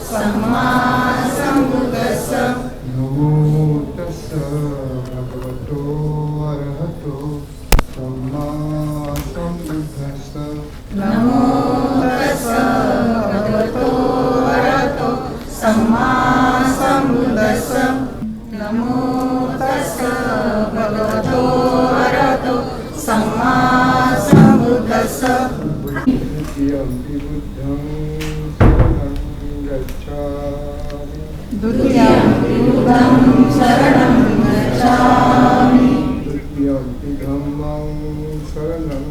सम्मा सम्बुद्धस्स नमो तस्स भगवतो अरहतो सम्मा सम्बुद्धस्स नमो तस्स भगवतो अरहतो सम्मा सम्बुद्धस्स नमो तस्स भगवतो अरहतो सम्मा सम्बुद्धस्स द्वितीयम्पि बुद्धं शरणं गच्छामि द्वितीयम्पि बुद्धं शरणं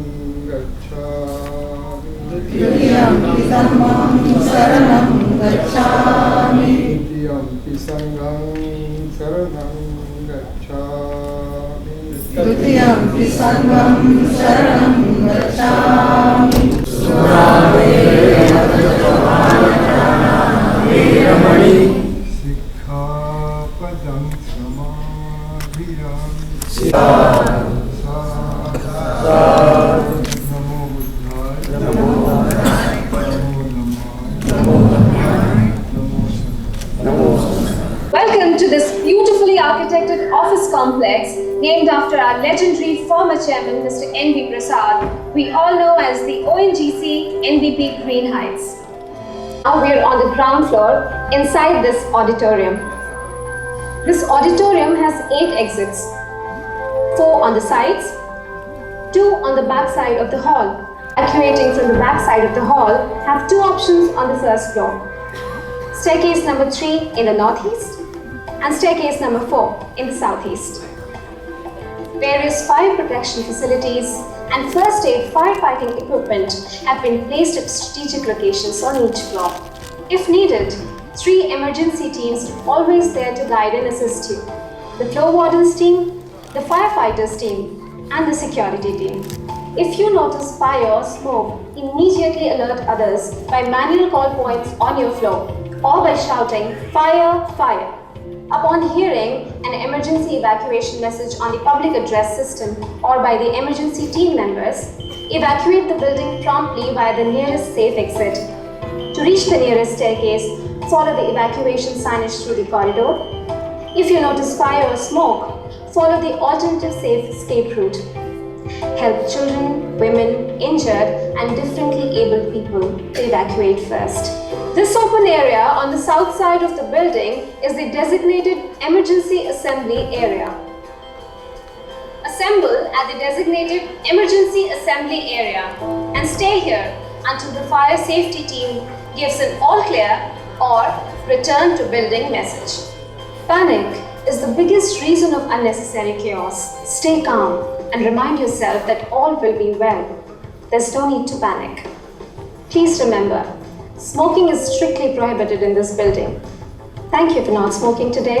गच्छामि द्वितीयम्पि धम्मं शरणं गच्छामि द्वितीयम्पि संघं शरणं गच्छामि द्वितीयम्पि संघं शरणं गच्छामि सिक्खापदं समाधियामि नमो बुद्धाय नमो Welcome to this beautifully architected office complex named after our legendary former chairman, Mr. N.B. Prasad, we all know as the ONGC NBP Green Heights. Now we are on the ground floor inside this auditorium. This auditorium has 8 exits, 4 on the sides, 2 on the back side of the hall. Evacuating from the back side of the hall have 2 options on the first floor. Staircase number 3 in the northeast and staircase number 4 in the southeast. Various fire protection facilities and first aid firefighting equipment have been placed at strategic locations on each floor. If needed, 3 emergency teams are always there to guide and assist you. The floor wardens team, the firefighters team and the security team. If you notice fire or smoke, immediately alert others by manual call points on your floor or by shouting, "Fire, fire." Upon hearing an emergency evacuation message on the public address system or by the emergency team members, evacuate the building promptly via the nearest safe exit. To reach the nearest staircase, follow the evacuation signage through the corridor. If you notice fire or smoke, follow the alternative safe escape route. Help children, women, injured and differently abled people to evacuate first. This open area on the south side of the building is the designated emergency assembly area. Assemble at the designated emergency assembly area and stay here until the fire safety team gives an all clear or return to building message. Panic is the biggest reason of unnecessary chaos. Stay calm and remind yourself that all will be well. There's no need to panic. Please remember, smoking is strictly prohibited in this building. Thank you for not smoking today.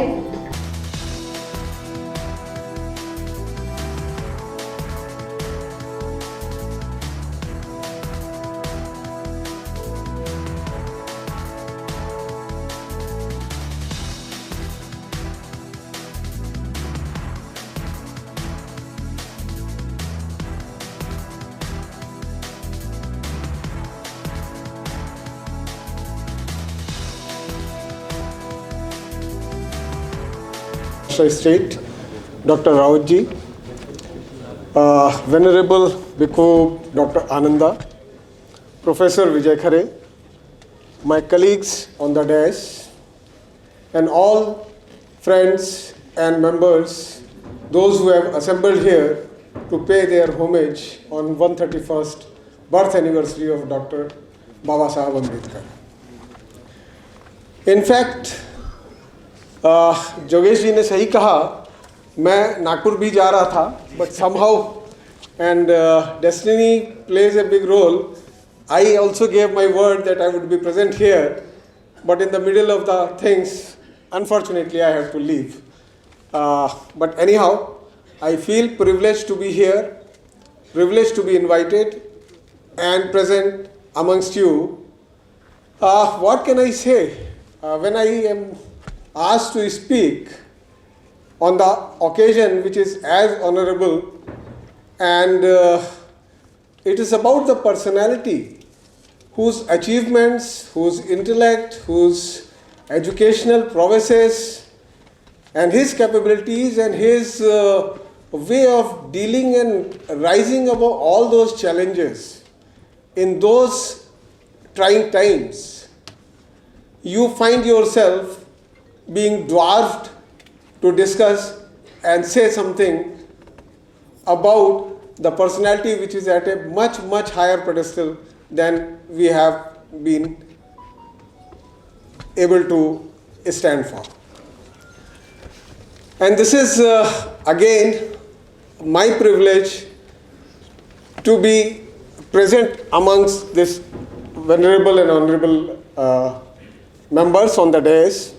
State, Dr. Rautji, Venerable Bhikkhu Dr. Ananda, Professor Vijay Khare, my colleagues on the dais, and all friends and members, those who have assembled here to pay their homage on 131st birth anniversary of Dr. Babasahab Ambedkar. In fact, जोगेश जी ने सही कहा, मैं नागपुर भी जा रहा था, but somehow and destiny plays a big role. I also gave my word that I would be present here, but in the middle of the things, unfortunately, I have to leave. But anyhow, I feel privileged to be here, privileged to be invited and present amongst you. What can I say? When I am asked to speak on the occasion which is as honorable, and it is about the personality whose achievements, whose intellect, whose educational prowesses and his capabilities and his way of dealing and rising above all those challenges in those trying times, you find yourself being dwarfed to discuss and say something about the personality which is at a much, much higher pedestal than we have been able to stand for. And this is again my privilege to be present amongst this venerable and honorable members on the dais,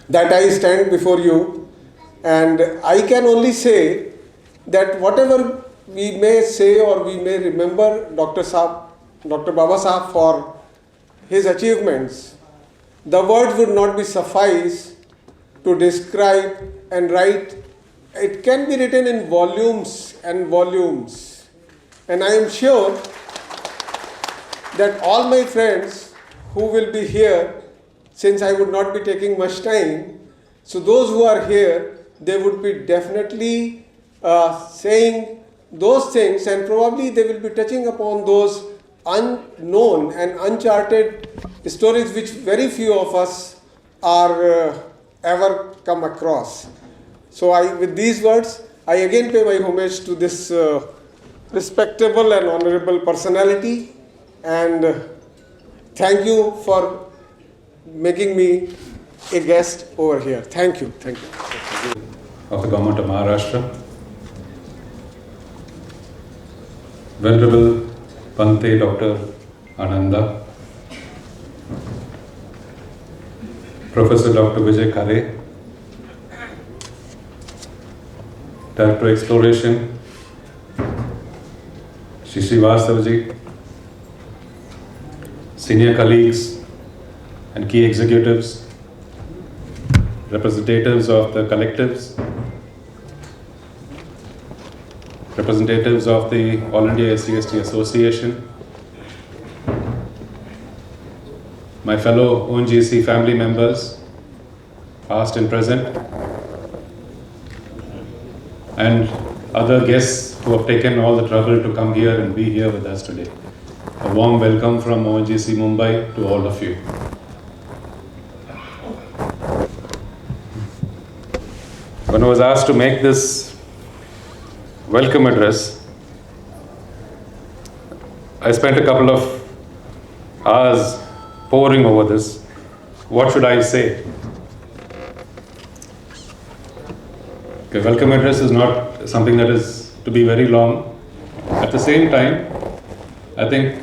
that I stand before you, and I can only say that whatever we may say or we may remember Dr. Babasahab for his achievements, the words would not be suffice to describe and write. It can be written in volumes and volumes. And I am sure that all my friends who will be here, since I would not be taking much time, so those who are here, they would be definitely saying those things, and probably they will be touching upon those unknown and uncharted stories which very few of us are ever come across. So with these words, I again pay my homage to this respectable and honorable personality, and thank you for making me a guest over here. Thank you. Thank you. Of the Government of Maharashtra, Venerable Pante Dr. Ananda, Professor Dr. Vijay Khare, Director Exploration, Shri Srivastavaji, senior colleagues and key executives, representatives of the collectives, representatives of the All India SC/ST Association, my fellow ONGC family members, past and present, and other guests who have taken all the trouble to come here and be here with us today. A warm welcome from ONGC Mumbai to all of you. When I was asked to make this welcome address, I spent a couple of hours poring over this. What should I say? Okay, welcome address is not something that is to be very long. At the same time, I think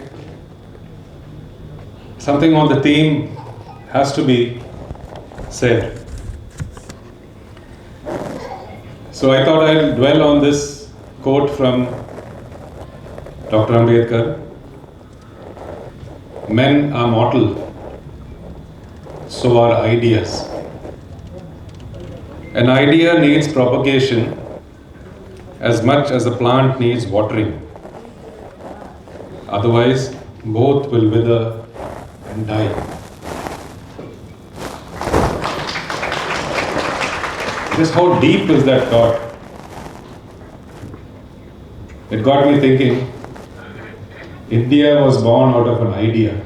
something on the theme has to be said. So I thought I'll dwell on this quote from Dr. Ambedkar. Men are mortal, so are ideas. An idea needs propagation as much as a plant needs watering. Otherwise, both will wither and die. Just how deep is that thought? It got me thinking, India was born out of an idea.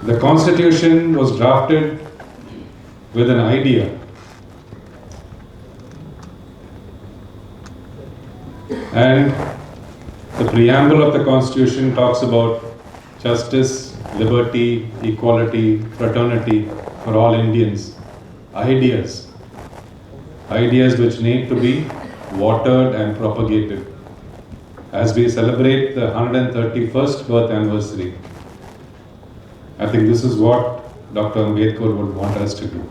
The Constitution was drafted with an idea. And the preamble of the Constitution talks about justice, liberty, equality, fraternity for all Indians. Ideas. Ideas which need to be watered and propagated. As we celebrate the 131st birth anniversary, I think this is what Dr. Ambedkar would want us to do.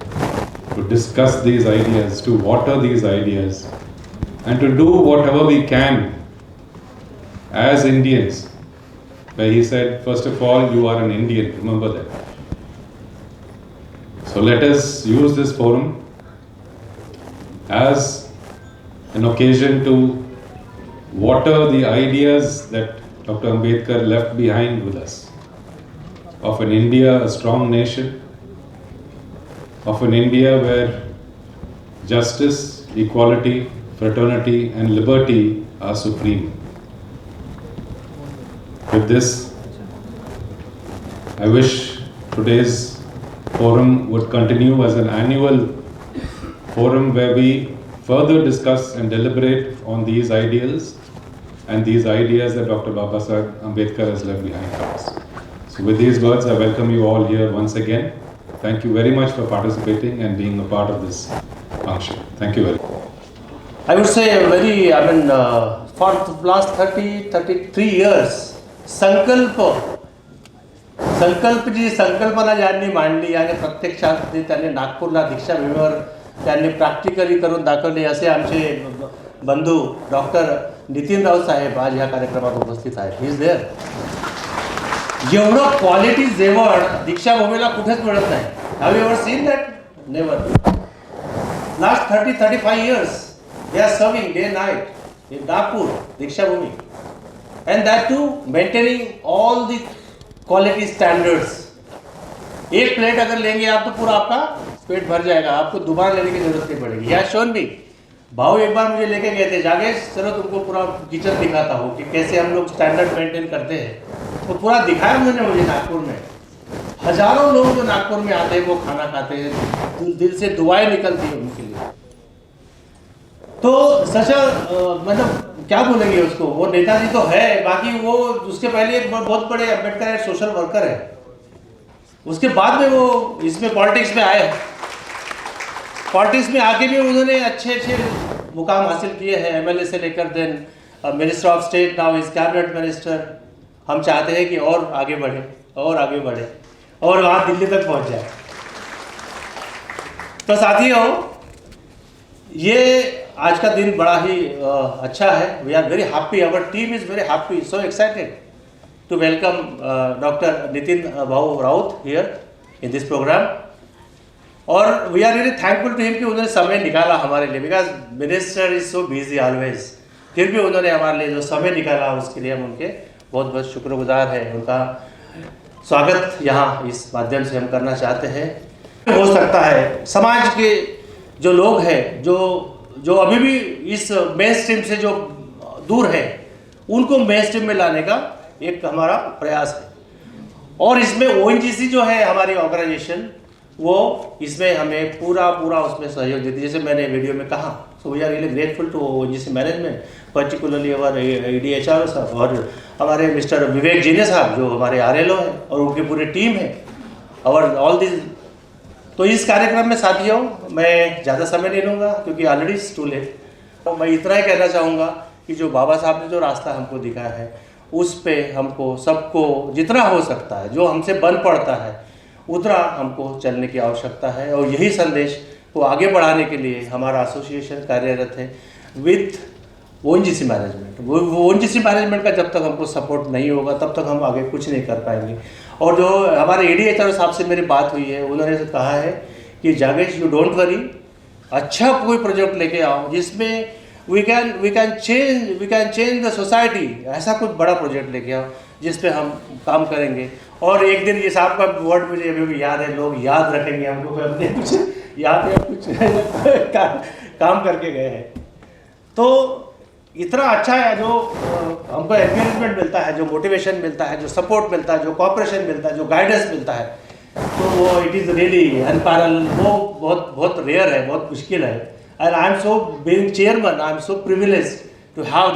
To discuss these ideas, to water these ideas, and to do whatever we can as Indians. Where he said, first of all, you are an Indian, remember that. So let us use this forum as an occasion to water the ideas that Dr. Ambedkar left behind with us. of an India, a strong nation, of an India where justice, equality, fraternity and liberty are supreme. With this, I wish today's forum would continue as an annual forum where we further discuss and deliberate on these ideals and these ideas that Dr. Babasahab Ambedkar has left behind us. So with these words, I welcome you all here once again. Thank you very much for participating and being a part of this function. Thank you very much. I would say for the last 33 years, संकल्प जी संकल्पना ज्यांनी मांडली आणि प्रत्यक्षात त्यांनी नागपूरला दीक्षाभूमीवर त्यांनी प्रॅक्टिकली करून दाखवले असे आमचे बंधू डॉक्टर नितीन राऊत साहेब आज या कार्यक्रमात उपस्थित आहेत. He is there. एवढं क्वालिटी जेवण दीक्षाभूमीला कुठेच मिळत नाही. Have you ever seen that? Never. Last 35 years they are serving day night in Nagpur Dikshabhumi, and that too maintaining all the quality standards. एक प्लेट अगर लेंगे आप तो पूरा आपका पेट भर जाएगा, आपको दोबारा लेने की जरूरत नहीं पड़ेगी. या शोन भी भाव एक बार मुझे लेके गए थे, जागेश चलो तुमको पूरा किचन दिखाता हूँ कि कैसे हम लोग स्टैंडर्ड मेंटेन करते हैं. तो पूरा दिखाया उन्होंने मुझे नागपुर में. हजारों लोग जो नागपुर में आते हैं वो खाना खाते हैं, दिल से दुआएं निकलती हैं उनके लिए. तो सच मतलब क्या बोलेंगे उसको, वो नेताजी तो है, बाकी वो उसके पहले एक बहुत बड़े अम्बेडकर सोशल वर्कर है. उसके बाद में वो इसमें पॉलिटिक्स में आए. पॉलिटिक्स में आके भी उन्होंने अच्छे मुकाम हासिल किए हैं, एमएलए से लेकर then minister of state, now is cabinet minister. हम चाहते हैं कि और आगे बढ़े और वहाँ दिल्ली तक पहुँच जाए. तो साथियों, ये आज का दिन बड़ा ही अच्छा है. We are very happy, our team is very happy, so excited to welcome doctor Nitin Bhau Raut here in this program. और we are really thankful to him कि उन्होंने समय निकाला हमारे लिए, because minister is so busy always. फिर भी उन्होंने हमारे लिए जो समय निकाला उसके लिए हम उनके बहुत बहुत शुक्रगुजार हैं. उनका स्वागत यहाँ इस माध्यम से हम करना चाहते हैं. हो सकता है समाज के जो लोग हैं जो अभी भी इस मेन स्ट्रीम से जो दूर है, उनको मेन स्ट्रीम में लाने का एक हमारा प्रयास है. और इसमें ONGC जो है हमारी ऑर्गेनाइजेशन, वो इसमें हमें पूरा उसमें सहयोग देती है, जैसे मैंने वीडियो में कहा. So we are really grateful to ONGC management, particularly our EDHR साहब और हमारे मिस्टर विवेक जीने साहब जो हमारे RLO हैं और उनकी पूरी टीम है और ऑल दिस. तो इस कार्यक्रम में साथियों मैं ज़्यादा समय नहीं लूँगा क्योंकि ऑलरेडी इट्स टू लेट. तो मैं इतना ही कहना चाहूँगा कि जो बाबा साहब ने जो रास्ता हमको दिखाया है, उस पे हमको सबको जितना हो सकता है, जो हमसे बन पड़ता है, उतना हमको चलने की आवश्यकता है. और यही संदेश को आगे बढ़ाने के लिए हमारा एसोसिएशन कार्यरत है विथ ONGC मैनेजमेंट. वो ONGC मैनेजमेंट का जब तक हमको सपोर्ट नहीं होगा तब तक हम आगे कुछ नहीं कर पाएंगे. और जो हमारे EDHR साहब से मेरी बात हुई है, उन्होंने कहा है कि जागेश यू डोंट वरी, अच्छा कोई प्रोजेक्ट लेके आओ जिसमें we can change the society. ऐसा कोई बड़ा प्रोजेक्ट लेके आओ जिस पे हम काम करेंगे. और एक दिन ये साहब का वर्ड मुझे अभी भी याद है, लोग याद रखेंगे हमको, अपने कुछ याद या कुछ काम करके गए हैं. तो इतना अच्छा है जो हमको एनकरेजमेंट मिलता है, जो मोटिवेशन मिलता है, जो सपोर्ट मिलता है, जो कॉपरेशन मिलता है, जो गाइडेंस मिलता है, तो वो इट इज़ रियली अनपैरल. वो बहुत रेयर है, बहुत मुश्किल है. And I am so being chairman, I am so privileged to have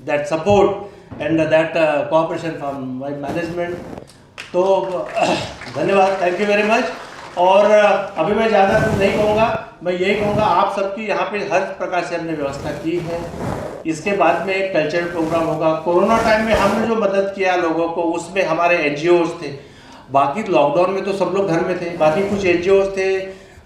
that support and that cooperation from my management. तो धन्यवाद, थैंक यू वेरी मच. और अभी मैं ज़्यादा कुछ नहीं कहूँगा, मैं यही कहूँगा आप सबकी यहाँ पे हर प्रकार से हमने व्यवस्था की है. इसके बाद में एक कल्चरल प्रोग्राम होगा. कोरोना टाइम में हमने जो मदद किया लोगों को, उसमें हमारे NGOs थे. बाकी लॉकडाउन में तो सब लोग घर में थे, बाकी कुछ NGOs थे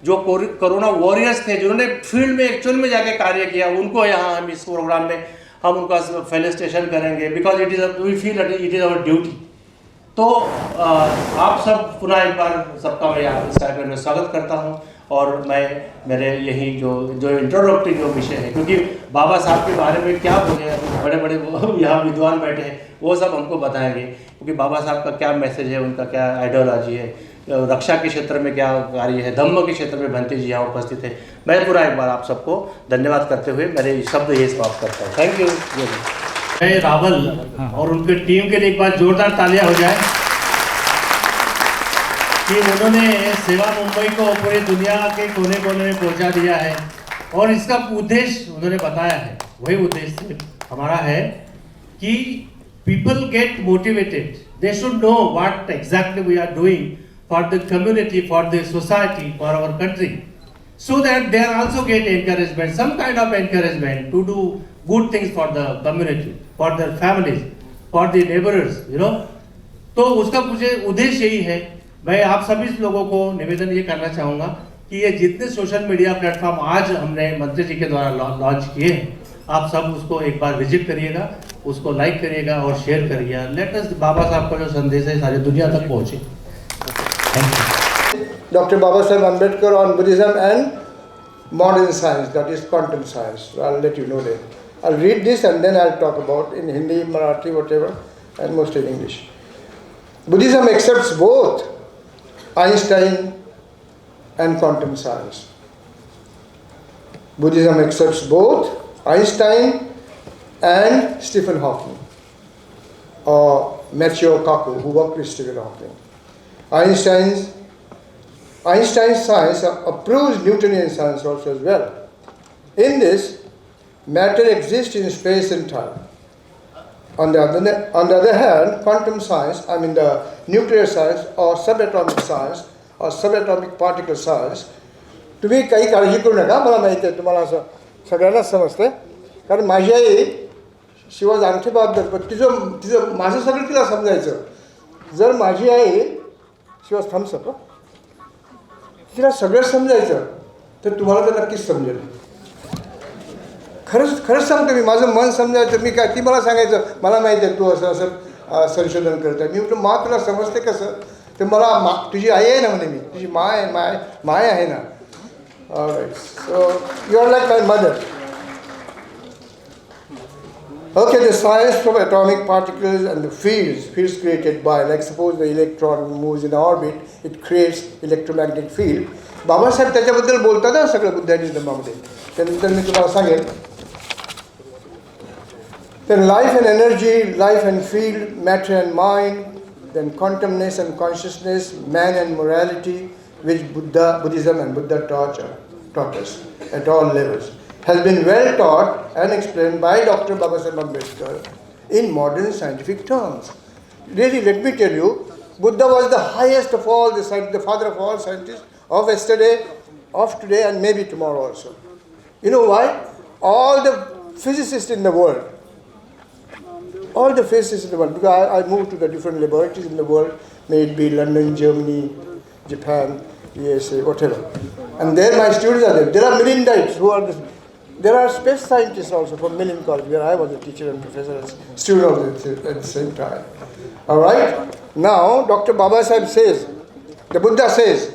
जो कोरोना वॉरियर्स थे, जिन्होंने फील्ड में एक्चुअल में जाके कार्य किया. उनको यहाँ हम इस प्रोग्राम में हम उनका फेलिसिटेशन करेंगे, because it is we feel it is our duty. तो आप सब पुनः एक बार सबका मैं यहाँ इस कार्यक्रम में स्वागत करता हूँ और मैं मेरे यही जो इंट्रोडक्टरी जो विषय है, क्योंकि बाबा साहब के बारे में क्या बोले, बड़े बड़े यहाँ विद्वान बैठे हैं, वो सब हमको बताएंगे, क्योंकि बाबा साहब का क्या मैसेज है, उनका क्या आइडियोलॉजी है, रक्षा के क्षेत्र में क्या कार्य है, धम्म के क्षेत्र में भंते जी यहाँ उपस्थित है। मैं पूरा एक बार आप सबको धन्यवाद करते हुए मेरे शब्द ये समाप्त करता हूँ। Thank you. मैं रावल और उनके टीम के लिए एक बार जोरदार तालियां हो जाए कि उन्होंने सेवा मुंबई को पूरी दुनिया के कोने कोने में पहुंचा दिया है, और इसका उद्देश्य उन्होंने बताया है, वही उद्देश्य हमारा है कि people get motivated, they should know what exactly we are doing for the community, for the society, for our country, so that they also get encouragement, some kind of encouragement to do good things for the community, for their families, for the neighbors, you know। तो उसका मुझे उद्देश्य यही है। मैं आप सभी लोगों को निवेदन ये करना चाहूँगा कि ये जितने सोशल मीडिया प्लेटफॉर्म आज हमने मंत्री जी के द्वारा लॉन्च किए हैं, आप सब उसको एक बार विजिट करिएगा, उसको लाइक करिएगा और शेयर करिएगा। लेट अस बाबा साहब का जो संदेश है सारी दुनिया तक पहुँचे। Dr. Babasahab Ambedkar on Buddhism and modern science, that is quantum science. I'll let you know that. I'll read this and then I'll talk about in Hindi, Marathi, whatever, and most in English. Buddhism accepts both Einstein and quantum science. Buddhism accepts both Einstein and Stephen Hawking, or Michio Kaku, who worked with Stephen Hawking. Einstein's science approves Newtonian science also as well. In this, matter exists in space and time. On the other hand, quantum science, I mean the nuclear science or subatomic science or subatomic particle science, तुम्ही काही काळजी करू नका, मला माहिती आहे तुम्हाला असं सगळ्यांनाच समजते, कारण माझी आई शिवा जांगठेबहादर, पण तिचं माझं सगळं तिला समजायचं. जर माझी आई शिवा थम्सअप तिला सगळं समजायचं तर तुम्हाला तर नक्कीच समजेल. खरंच सांगतो मी, माझं मन समजायचं, मी काय ती मला सांगायचं मला माहिती आहे तू असं असं संशोधन करत आहे. मी म्हटलं मा तुला समजते कसं, तर मला तुझी आई आहे ना म्हणे, मी तुझी माय आहे ना. Alright, so you are like my mother. Okay, the science from atomic particles and the fields created by, like suppose the electron moves in orbit, it creates electromagnetic field. Babasaheb त्याच्याबद्दल बोलतात ना सगळं बुद्धानिझममध्ये, त्यानंतर मी तुम्हाला सांगेन. Then life and energy, life and field, matter and mind, then quantumness and consciousness, man and morality, which Buddhism and Buddha taught us at all levels, has been well taught and explained by Dr. Babasahab Ambedkar in modern scientific terms. Really, let me tell you, Buddha was the highest of all the father of all scientists of yesterday, of today, and maybe tomorrow also. You know why? All the physicists in the world, because I moved to the different laboratories in the world, may it be London, Germany, Japan, USA, whatever. And there my students are there. There are Millennials who are there are space scientists also from Millen College, where I was a teacher and professor and student at the same time. All right? Now, Dr. Babasahab says, the Buddha says,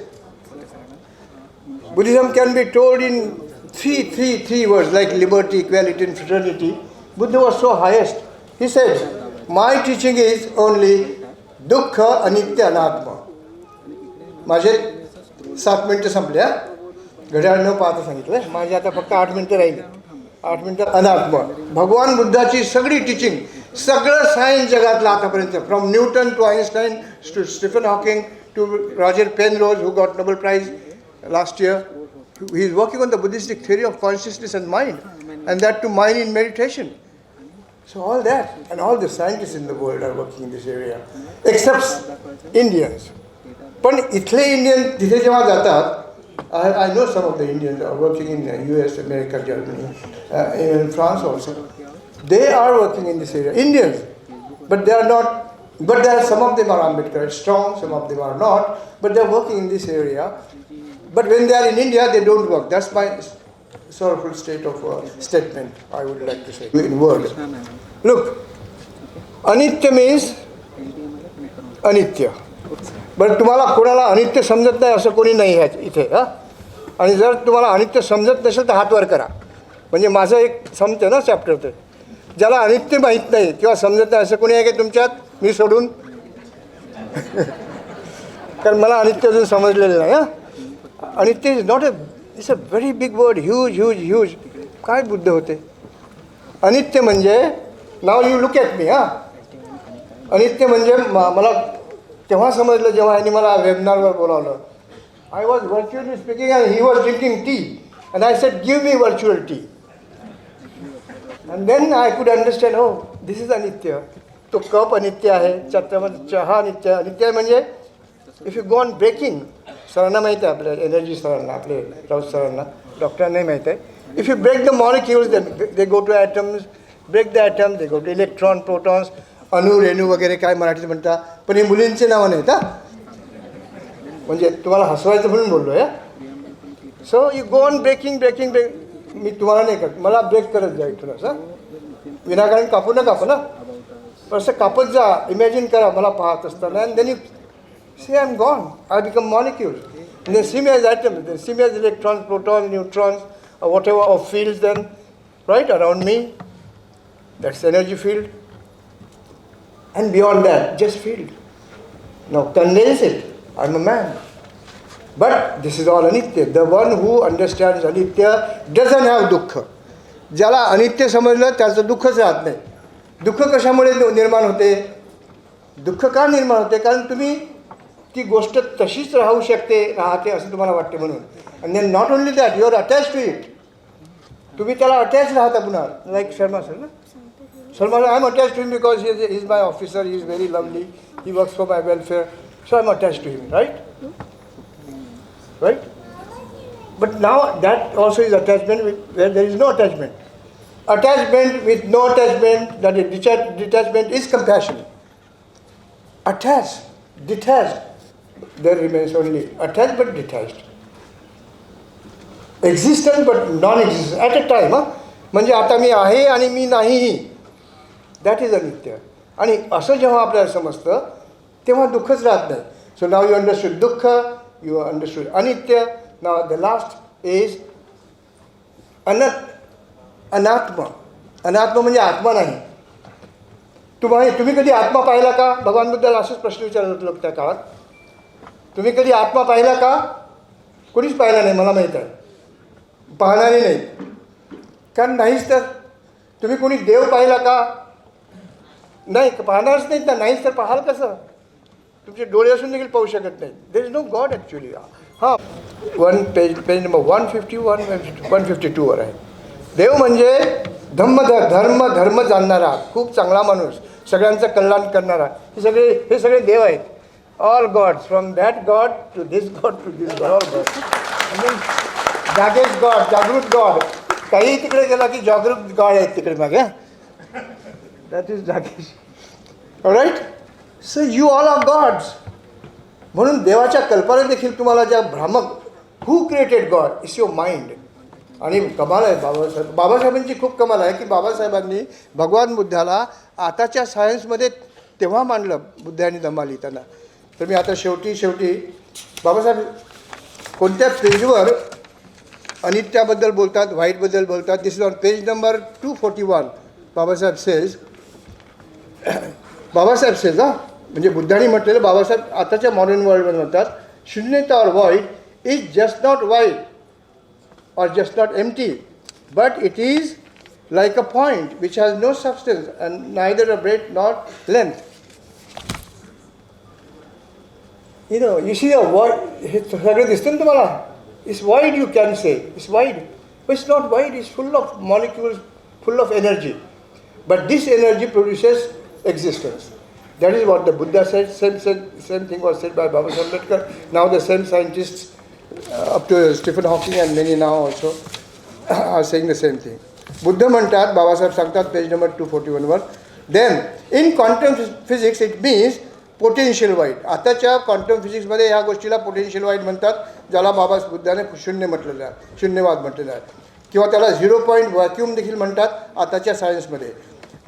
Buddhism can be told in three words, like liberty, equality, and fraternity. Buddha was so highest. He said, my teaching is only dukkha, anitya, anatma. माझे 7 मिनिटं संपले. घड्याळ न पाहता सांगितलं, माझे आता फक्त 8 मिनिटं राहिले. 8 मिनिटं. अनात्मा, भगवान बुद्धाची सगळी टीचिंग, सगळं सायन्स जगातलं आतापर्यंत, from Newton to Einstein to Stephen Hawking to Roger Penrose who got Nobel Prize last year, he is working on the Buddhistic theory of consciousness and mind, and that to mind in meditation. So all that, and all the scientists in the world are working in this area, except Indians. पण इथले Indian तिथे जेव्हा जातात, I know some of the Indians are working in US, America, Germany, in France also. They are working in this area, Indians, but they are not. But there are some of them are Ambedkar strong, some of them are not. But they are working in this area. But when they are in India, they don't work. That's my sorrowful state of statement. I would like to say in words. Look, anitya means anitya. बरं, तुम्हाला कोणाला अनित्य समजत नाही असं कोणी नाही आहे इथे. आणि जर तुम्हाला अनित्य समजत नसेल तर हात वर करा. म्हणजे माझं एक समजतं ना चॅप्टर ते. ज्याला अनित्य माहीत नाही किंवा समजत नाही असं कोणी आहे की तुमच्यात, मी सोडून? कारण मला अनित्य अजून समजलेलं नाही. हां, अनित्य is not it's a very big word, huge huge huge. काय बुद्ध होते? अनित्य म्हणजे, नाव यू लुक ॲट मी. हां, अनित्य म्हणजे मला तेव्हा समजलं जेव्हा यांनी मला वेबिनारवर बोलावलं. I was virtually speaking and he was drinking tea and I said give me virtual tea. And then I could understand, हो दिस इज अनित्य. तो कप अनित्य आहे, चहा अनित्य. अनित्य म्हणजे if you go on breaking, सरांना माहीत आहे, आपल्या एनर्जी सरांना, आपले राऊत सरांना, डॉक्टरांनाही माहीत आहे. If you break the molecules they go to atoms, break the atoms they go to electron, protons, अणु, रेणू वगैरे काय मराठीत म्हणतात. पण हे मुलींचे नावं नाहीत. हां, म्हणजे तुम्हाला हसवायचं म्हणून बोललो आहे. So you go on breaking breaking break. मी तुम्हाला नाही करत, मला ब्रेक करत जा इथूनच. हां, विनाकारण कापू ना पण असं कापत जा. इमॅजिन करा मला पाहत असताना. And then you see I am gone, I become molecules. They see me as atoms, they see me as electrons, protons, neutrons, whatever of fields then, right, around me. That's energy field. And beyond that, just field. Now condense it. I'm a man. But this is all anitya. The one who understands anitya doesn't have dukkha. ज्याला अनित्य समजलं त्याचं दुःखच राहत नाही. दुःख कशामुळे निर्माण होते? दुःख का निर्माण होते? कारण तुम्ही ती गोष्ट तशीच राहते असं तुम्हाला वाटते म्हणून. And then not only that, you are attach to it. तुम्ही त्याला अटॅच राहता पुन्हा. लाईक शर्मा सर ना, Sharma I am attach to him because he is my officer, he is very lovely, he works for my welfare, so I am attach to him, right. But now that also is attachment where there is no attachment. Attachment with no attachment, that is detachment, is compassion. Attached, detached, there remains only attached but detached. Existence but non-existence at a time. म्हणजे आता मी आहे आणि मी नाहीही, that is अनित्य. आणि असं जेव्हा आपल्याला समजतं तेव्हा दुःखच राहत नाही. सो नाव यू अंडरस्टूड दुःख, यू अंडरस्टूड अनित्य. Now the last is अनात्मा. अनात्मा म्हणजे आत्मा नाही. तुम्ही कधी आत्मा पाहिला का? भगवानबद्दल असेच प्रश्न विचारत लोक त्या काळात. तुम्ही कधी आत्मा पाहिला का? कोणीच पाहिला नाही, मला माहीत आहे. पाहणारे नाही, कारण नाहीच तर. तुम्ही कोणी देव पाहिला का? नाही, पाहणारच नाहीत ना. नाहीच तर पाहाल कसं? तुमचे डोळे असून देखील पाहू शकत नाही. There is no god actually. हां, पेज नंबर 151 152 वर आहे. देव म्हणजे धर्म जाणणारा, खूप चांगला माणूस, सगळ्यांचं कल्याण करणारा. हे सगळे देव आहेत. All gods, from that god to this god to this god, all god. जागेश गॉड, जागृत गॉड. काही तिकडे गेला की जागृत गॉड आहेत तिकडे मागे. दॅट इज जागेश. Right. So you all are gods. म्हणून देवाच्या कल्पना देखील तुम्हाला ज्या भ्रामक, who created god, it's your mind. आणि कमाल आहे बाबासाहेबांची खूप कमाल आहे की बाबासाहेबांनी भगवान बुद्धाला आताच्या सायन्समध्ये तेव्हा मांडलं, बुद्ध आणि दमाली त्यांना. तर मी आता शेवटी बाबासाहेब कोणत्या पेजवर अनित्याबद्दल बोलतात, व्हाईटबद्दल बोलतात. This is on page number 241. Babasaheb says म्हणजे बुद्धांनी म्हटलेलं, बाबासाहेब आताच्या मॉडर्न वर्ल्डमध्ये म्हणतात, शून्यता और white is just not white or just not empty, but it is like a point which has no substance and neither a breadth nor length. You know, you see a void, सगळे दिसतं ना तुम्हाला. It's void, you can say. It's void. But it's not void, it's full of molecules, full of energy. But this energy produces existence. That is what the Buddha said. Same thing was said by Babasahab Ambedkar. Now the same scientists up to Stephen Hawking and many now also are saying the same thing. Buddha म्हणतात, बाबासाहेब सांगतात page number 241 वर, then in quantum physics it means potential वाईट. आताच्या quantum फिजिक्समध्ये ह्या गोष्टीला potential white म्हणतात, ज्याला बुद्धाने शून्य म्हटलेलं आहे, शून्यवाद म्हटलेला आहे, किंवा त्याला 0 पॉईंट व्हॅक्यूम देखील म्हणतात आताच्या सायन्समध्ये.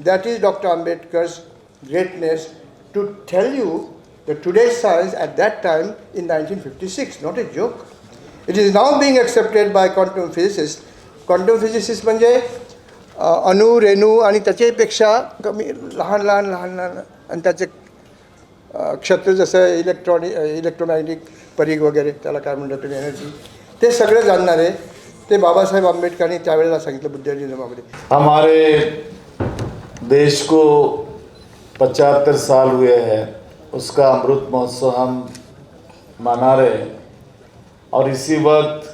That is doctor Ambedkar's greatness to tell you the today's science at that time in 1956, not a joke. It is now being accepted by quantum physicist. Quantum physicist म्हणजे अणू, रेणू आणि त्याच्यापेक्षा कमी लहान लहान लहान लहान आणि त्याचे क्षेत्र जसं इलेक्ट्रोमॅग्नेटिक परीघ वगैरे, त्याला काय म्हणतात तुम्ही, एनर्जी, ते सगळं जाणणारे ते बाबासाहेब आंबेडकरांनी त्यावेळेला सांगितलं बुद्धिनियमामध्ये. हमारे देश को 75 साल हुए हैं, उसका अमृत महोत्सव हम मना रहे हैं और इसी वक्त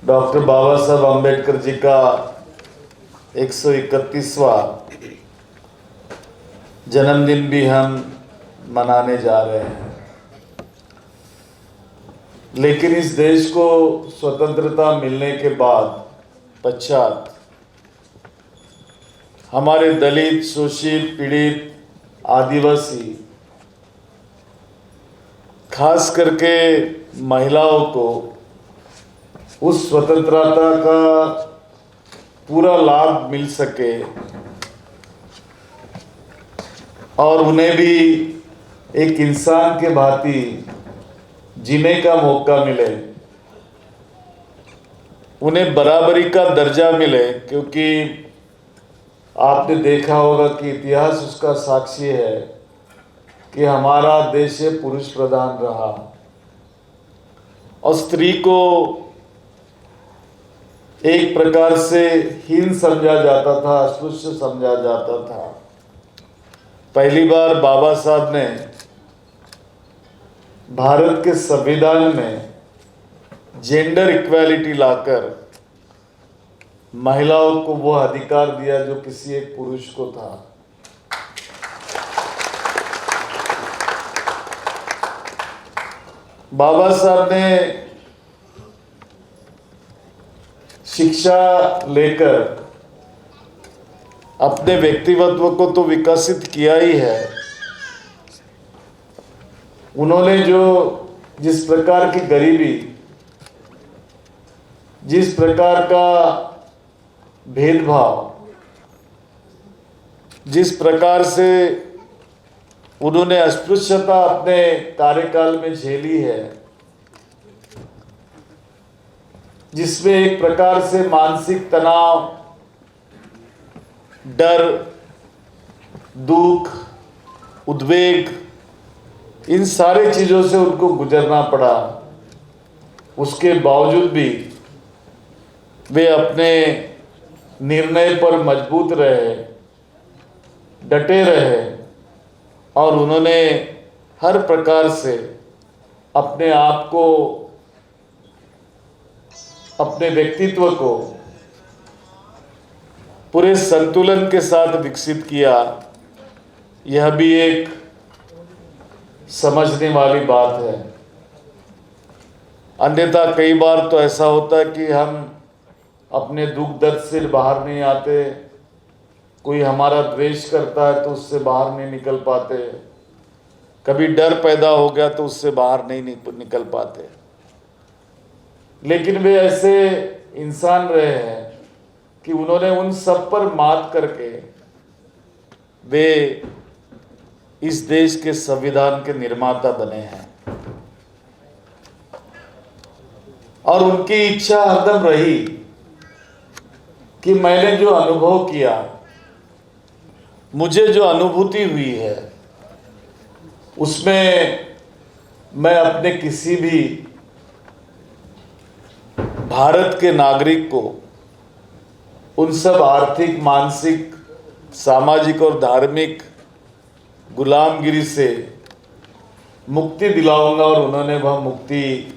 डॉक्टर बाबा साहब अम्बेडकर जी का 131वां जन्मदिन भी हम मनाने जा रहे हैं. लेकिन इस देश को स्वतंत्रता मिलने के बाद पश्चात हमारे दलित, शोषित, पीड़ित, आदिवासी, खास करके महिलाओं को उस स्वतंत्रता का पूरा लाभ मिल सके और उन्हें भी एक इंसान के भांति जीने का मौका मिले, उन्हें बराबरी का दर्जा मिले. क्योंकि आपने देखा होगा कि इतिहास उसका साक्षी है कि हमारा देश पुरुष प्रधान रहा और स्त्री को एक प्रकार से हीन समझा जाता था, अस्पृश्य समझा जाता था. पहली बार बाबा साहब ने भारत के संविधान में जेंडर इक्वालिटी लाकर महिलाओं को वो अधिकार दिया जो किसी एक पुरुष को था. बाबा साहब ने शिक्षा लेकर अपने व्यक्तित्व को तो विकसित किया ही है. उन्होंने जो जिस प्रकार की गरीबी, जिस प्रकार का भेदभाव, जिस प्रकार से उन्होंने अस्पृश्यता अपने कार्यकाल में झेली है, जिसमें एक प्रकार से मानसिक तनाव, डर, दुख, उद्वेग, इन सारे चीज़ों से उनको गुजरना पड़ा. उसके बावजूद भी वे अपने निर्णय पर मजबूत रहे, डटे रहे और उन्होंने हर प्रकार से अपने आप को, अपने व्यक्तित्व को पूरे संतुलन के साथ विकसित किया. यह भी एक समझने वाली बात है. अन्यथा कई बार तो ऐसा होता है कि हम अपने दुख दर्द से बाहर नहीं आते, कोई हमारा द्वेष करता है तो उससे बाहर नहीं निकल पाते, कभी डर पैदा हो गया तो उससे बाहर नहीं निकल पाते. लेकिन वे ऐसे इंसान रहे हैं कि उन्होंने उन सब पर मात करके वे इस देश के संविधान के निर्माता बने हैं. और उनकी इच्छा हरदम रही कि मैंने जो अनुभव किया, मुझे जो अनुभूति हुई है, उसमें मैं अपने किसी भी भारत के नागरिक को उन सब आर्थिक, मानसिक, सामाजिक और धार्मिक गुलामगिरी से मुक्ति दिलाऊंगा. और उन्होंने वह मुक्ति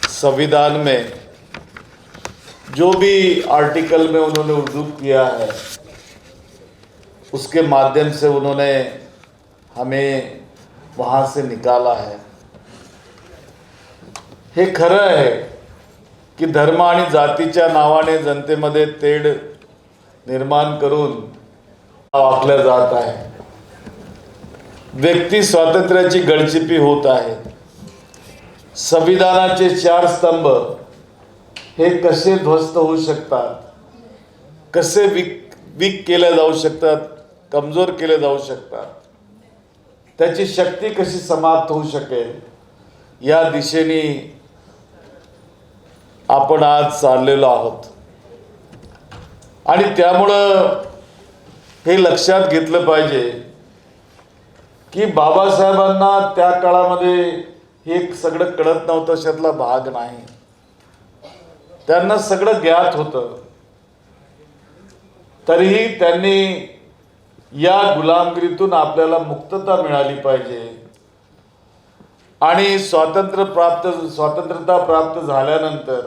संविधान में जो भी आर्टिकल में उन्होंने उर्दू किया है, उसके माध्यम से उन्होंने हमें वहाँ से निकाला है. हे खरं आहे की धर्म आणि जातीच्या नावाने जनतेमध्ये तेढ निर्माण करून आखल्या जात आहे. व्यक्ती स्वातंत्र्याची गळचिपी होत आहे. संविधानाचे 4 स्तंभ हे कसे ध्वस्त होऊ शकतात, कसे वीक केले जाऊ शकतात, कमजोर केले जाऊ शकतात, त्याची शक्ती कशी समाप्त होऊ शकेल, या दिशेने आपण आज चाललेलो आहोत. आणि त्यामुळं हे लक्षात घेतलं पाहिजे की बाबासाहेबांना त्या काळामध्ये हे सगळं कळत नव्हतं, अशातला भाग नाही. त्यांना सगळं ज्ञात होतं. तरीही त्यांनी या गुलामगिरीतून आपल्याला मुक्तता मिळाली पाहिजे आणि स्वातंत्र्यता प्राप्त झाल्यानंतर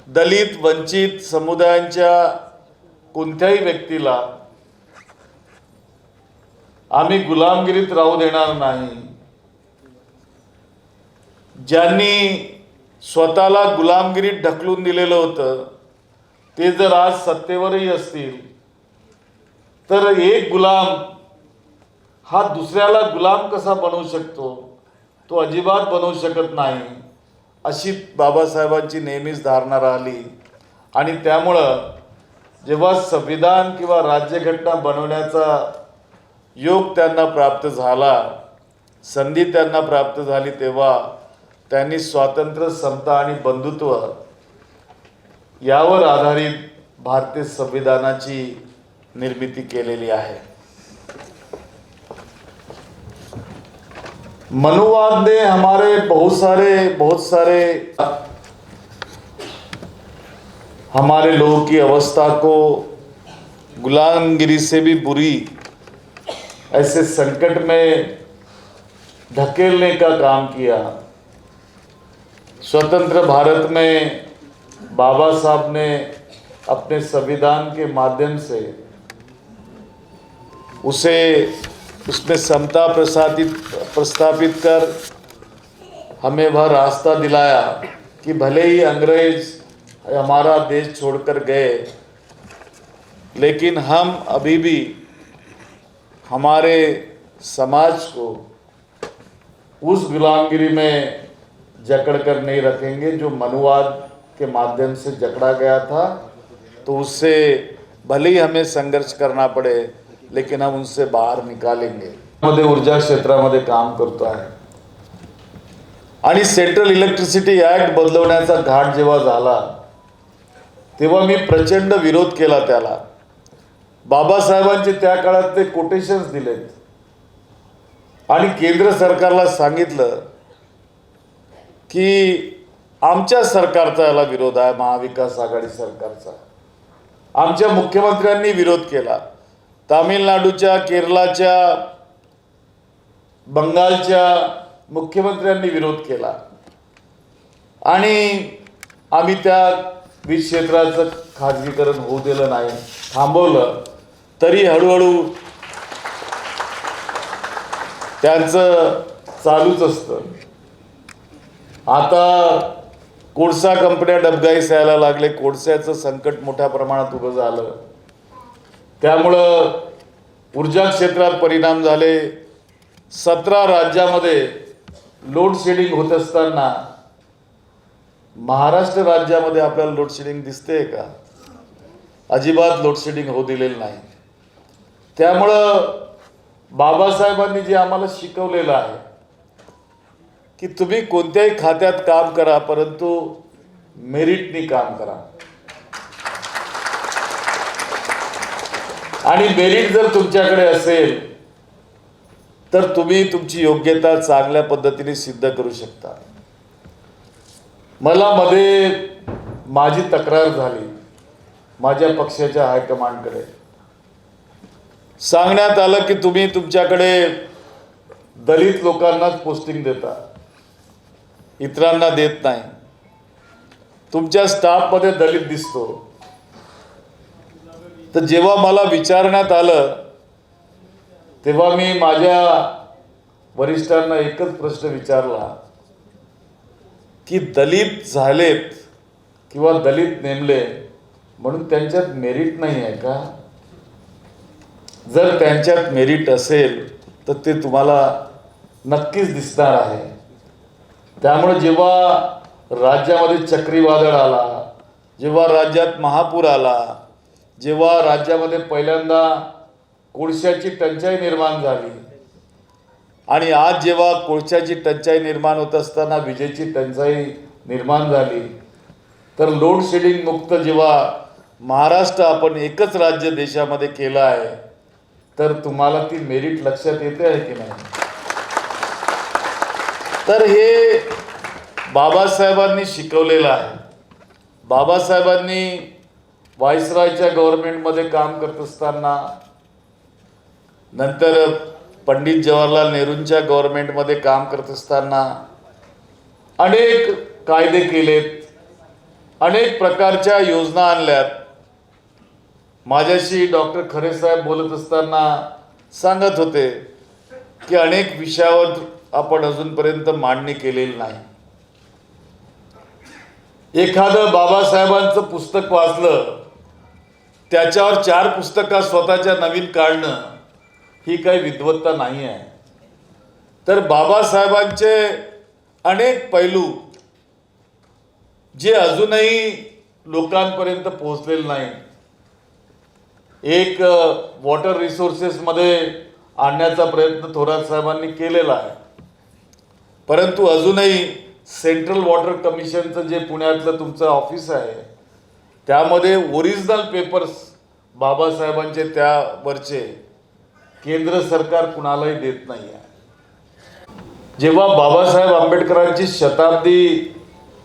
दलित वंचित समुदायांच्या कोणत्याही व्यक्तीला आम्ही गुलामगिरीत राहू देणार नाही. ज्यांनी स्वतःला गुलामगिरीत ढकलून दिलेलं होतं ते जर आज सत्तेवरही असतील तर एक गुलाम हा दुसऱ्याला गुलाम कसा बनवू शकतो? तो अजिबात बनवू शकत नाही, अशी बाबासाहेबांची नेहमीच धारणा राहिली. आणि त्यामुळं जेव्हा संविधान किंवा राज्यघटना बनवण्याचा योग त्यांना प्राप्त झाला, संधी त्यांना प्राप्त झाली, तेव्हा त्यांनी स्वातंत्र्य, समता आणि बंधुत्व यावर आधारित भारतीय संविधानाची निर्मिती केलेली आहे. मनुवाद ने हमारे बहुत सारे हमारे लोगों की अवस्था को गुलामगिरी से भी बुरी ऐसे संकट में धकेलने का काम किया. स्वतंत्र भारत में बाबा साहब ने अपने संविधान के माध्यम से उसमें समता प्रस्थापित कर हमें वह रास्ता दिलाया कि भले ही अंग्रेज हमारा देश छोड़कर गए, लेकिन हम अभी भी हमारे समाज को उस गुलामगिरी में जकड़ कर नहीं रखेंगे जो मनुवाद के माध्यम से जकड़ा गया था. तो उससे भले ही हमें संघर्ष करना पड़े, लेकिन हम उनसे बाहर निकालेंगे. मध्ये ऊर्जा क्षेत्रामध्ये काम करतो आहे आणि सेंट्रल इलेक्ट्रिसिटी ॲक्ट बदलवण्याचा घाट जेव्हा झाला तेव्हा मी प्रचंड विरोध केला त्याला. बाबासाहेबांचे त्या काळात ते कोटेशन्स दिलेत आणि केंद्र सरकारला सांगितलं की आमच्या सरकारचा याला विरोध आहे, महाविकास आघाडी सरकारचा. आमच्या मुख्यमंत्र्यांनी विरोध केला, तामिळनाडूच्या, केरळाच्या, बंगालच्या मुख्यमंत्र्यांनी विरोध केला आणि आम्ही त्या वीज क्षेत्राचं खाजगीकरण होऊ दिलं नाही, थांबवलं. तरी हळूहळू त्यांचं चालूच असतं. आता कोळसा कंपन्या डबघाईस यायला लागले, कोळशाचं संकट मोठ्या प्रमाणात उभं झालं. त्यामुळं ऊर्जा क्षेत्रात परिणाम झाले. 17 राज्यामध्ये लोड शेडिंग होत असताना महाराष्ट्र राज्यामध्ये आपल्याला लोड शेडिंग दिसते का? अजिबात लोड शेडिंग होऊ दिलेलं नाही. त्यामुळं बाबासाहेबांनी जे आम्हाला शिकवलेलं आहे की तुम्ही कोणत्याही खात्यात काम करा, परंतु मेरिटनी काम करा. आणि मेरिट जर तुमच्याकडे असेल तर तुम्ही तुमची योग्यता चांगल्या पद्धतीने सिद्ध करू शकता. मला मध्ये माझी तक्रार झाली माझ्या पक्षाच्या हायकमांडकडे. सांगण्यात आलं की तुम्ही तुमच्याकडे दलित लोकांनाच पोस्टिंग देता, इतरांना देत नाही. तुमच्या स्टाफमध्ये दलित दिसतो. तर जेव्हा मला विचारण्यात आलं तेव्हा मी माझ्या वरिष्ठांना एकच प्रश्न विचारला की दलित झालेत किंवा दलित नेमले म्हणून त्यांच्यात मेरिट नाही आहे का? जर त्यांच्यात मेरिट असेल तर ते तुम्हाला नक्कीच दिसणार आहे. त्यामुळे जेव्हा राज्यामध्ये चक्रीवादळ आला, जेव्हा राज्यात महापूर आला, जेव्हा राज्यामध्ये पहिल्यांदा कोळशाची टंचाई निर्माण झाली आणि आज जेव्हा कोळशाची टंचाई निर्माण होत असताना विजेची टंचाई निर्माण झाली, तर लोड शेडिंग मुक्त जेव्हा महाराष्ट्र आपण एकच राज्य देशामध्ये केलं आहे, तर तुम्हाला ती मेरिट लक्षात येते आहे की नाही? तर हे बाबासाहेबांनी शिकवलेलं आहे. बाबासाहेबांनी व्हाईसरॉयच्या गव्हर्नमेंटमध्ये काम करत असताना, नंतर पंडित जवाहरलाल नेहरूंच्या गव्हर्नमेंटमध्ये काम करत असताना अनेक कायदे केलेत, अनेक प्रकारच्या योजना आणल्यात. माझ्याशी डॉक्टर खरे साहेब बोलत असताना सांगत होते की अनेक विषयावर आपण अजूनपर्यंत मांडणी केलेली नाही. एखादं बाबासाहेबांचं पुस्तक वाचलं, त्याच्यावर 4 पुस्तकं स्वतःच्या नवीन काढणं ही काही विद्वत्ता नाही आहे. तर बाबासाहेबांचे अनेक पैलू जे अजूनही लोकांपर्यंत पोहोचलेले नाही. एक वॉटर रिसोर्सेसमध्ये आणण्याचा प्रयत्न थोरात साहेबांनी केलेला आहे, परंतु अजूनही सेंट्रल वॉटर कमिशनचं जे पुण्यातलं तुमचं ऑफिस आहे, त्यामध्ये ओरिजिनल पेपर्स बाबासाहेबांचे त्यावरचे केंद्र सरकार कुणालाही देत नाही आहे. जेव्हा बाबासाहेब आंबेडकरांची शताब्दी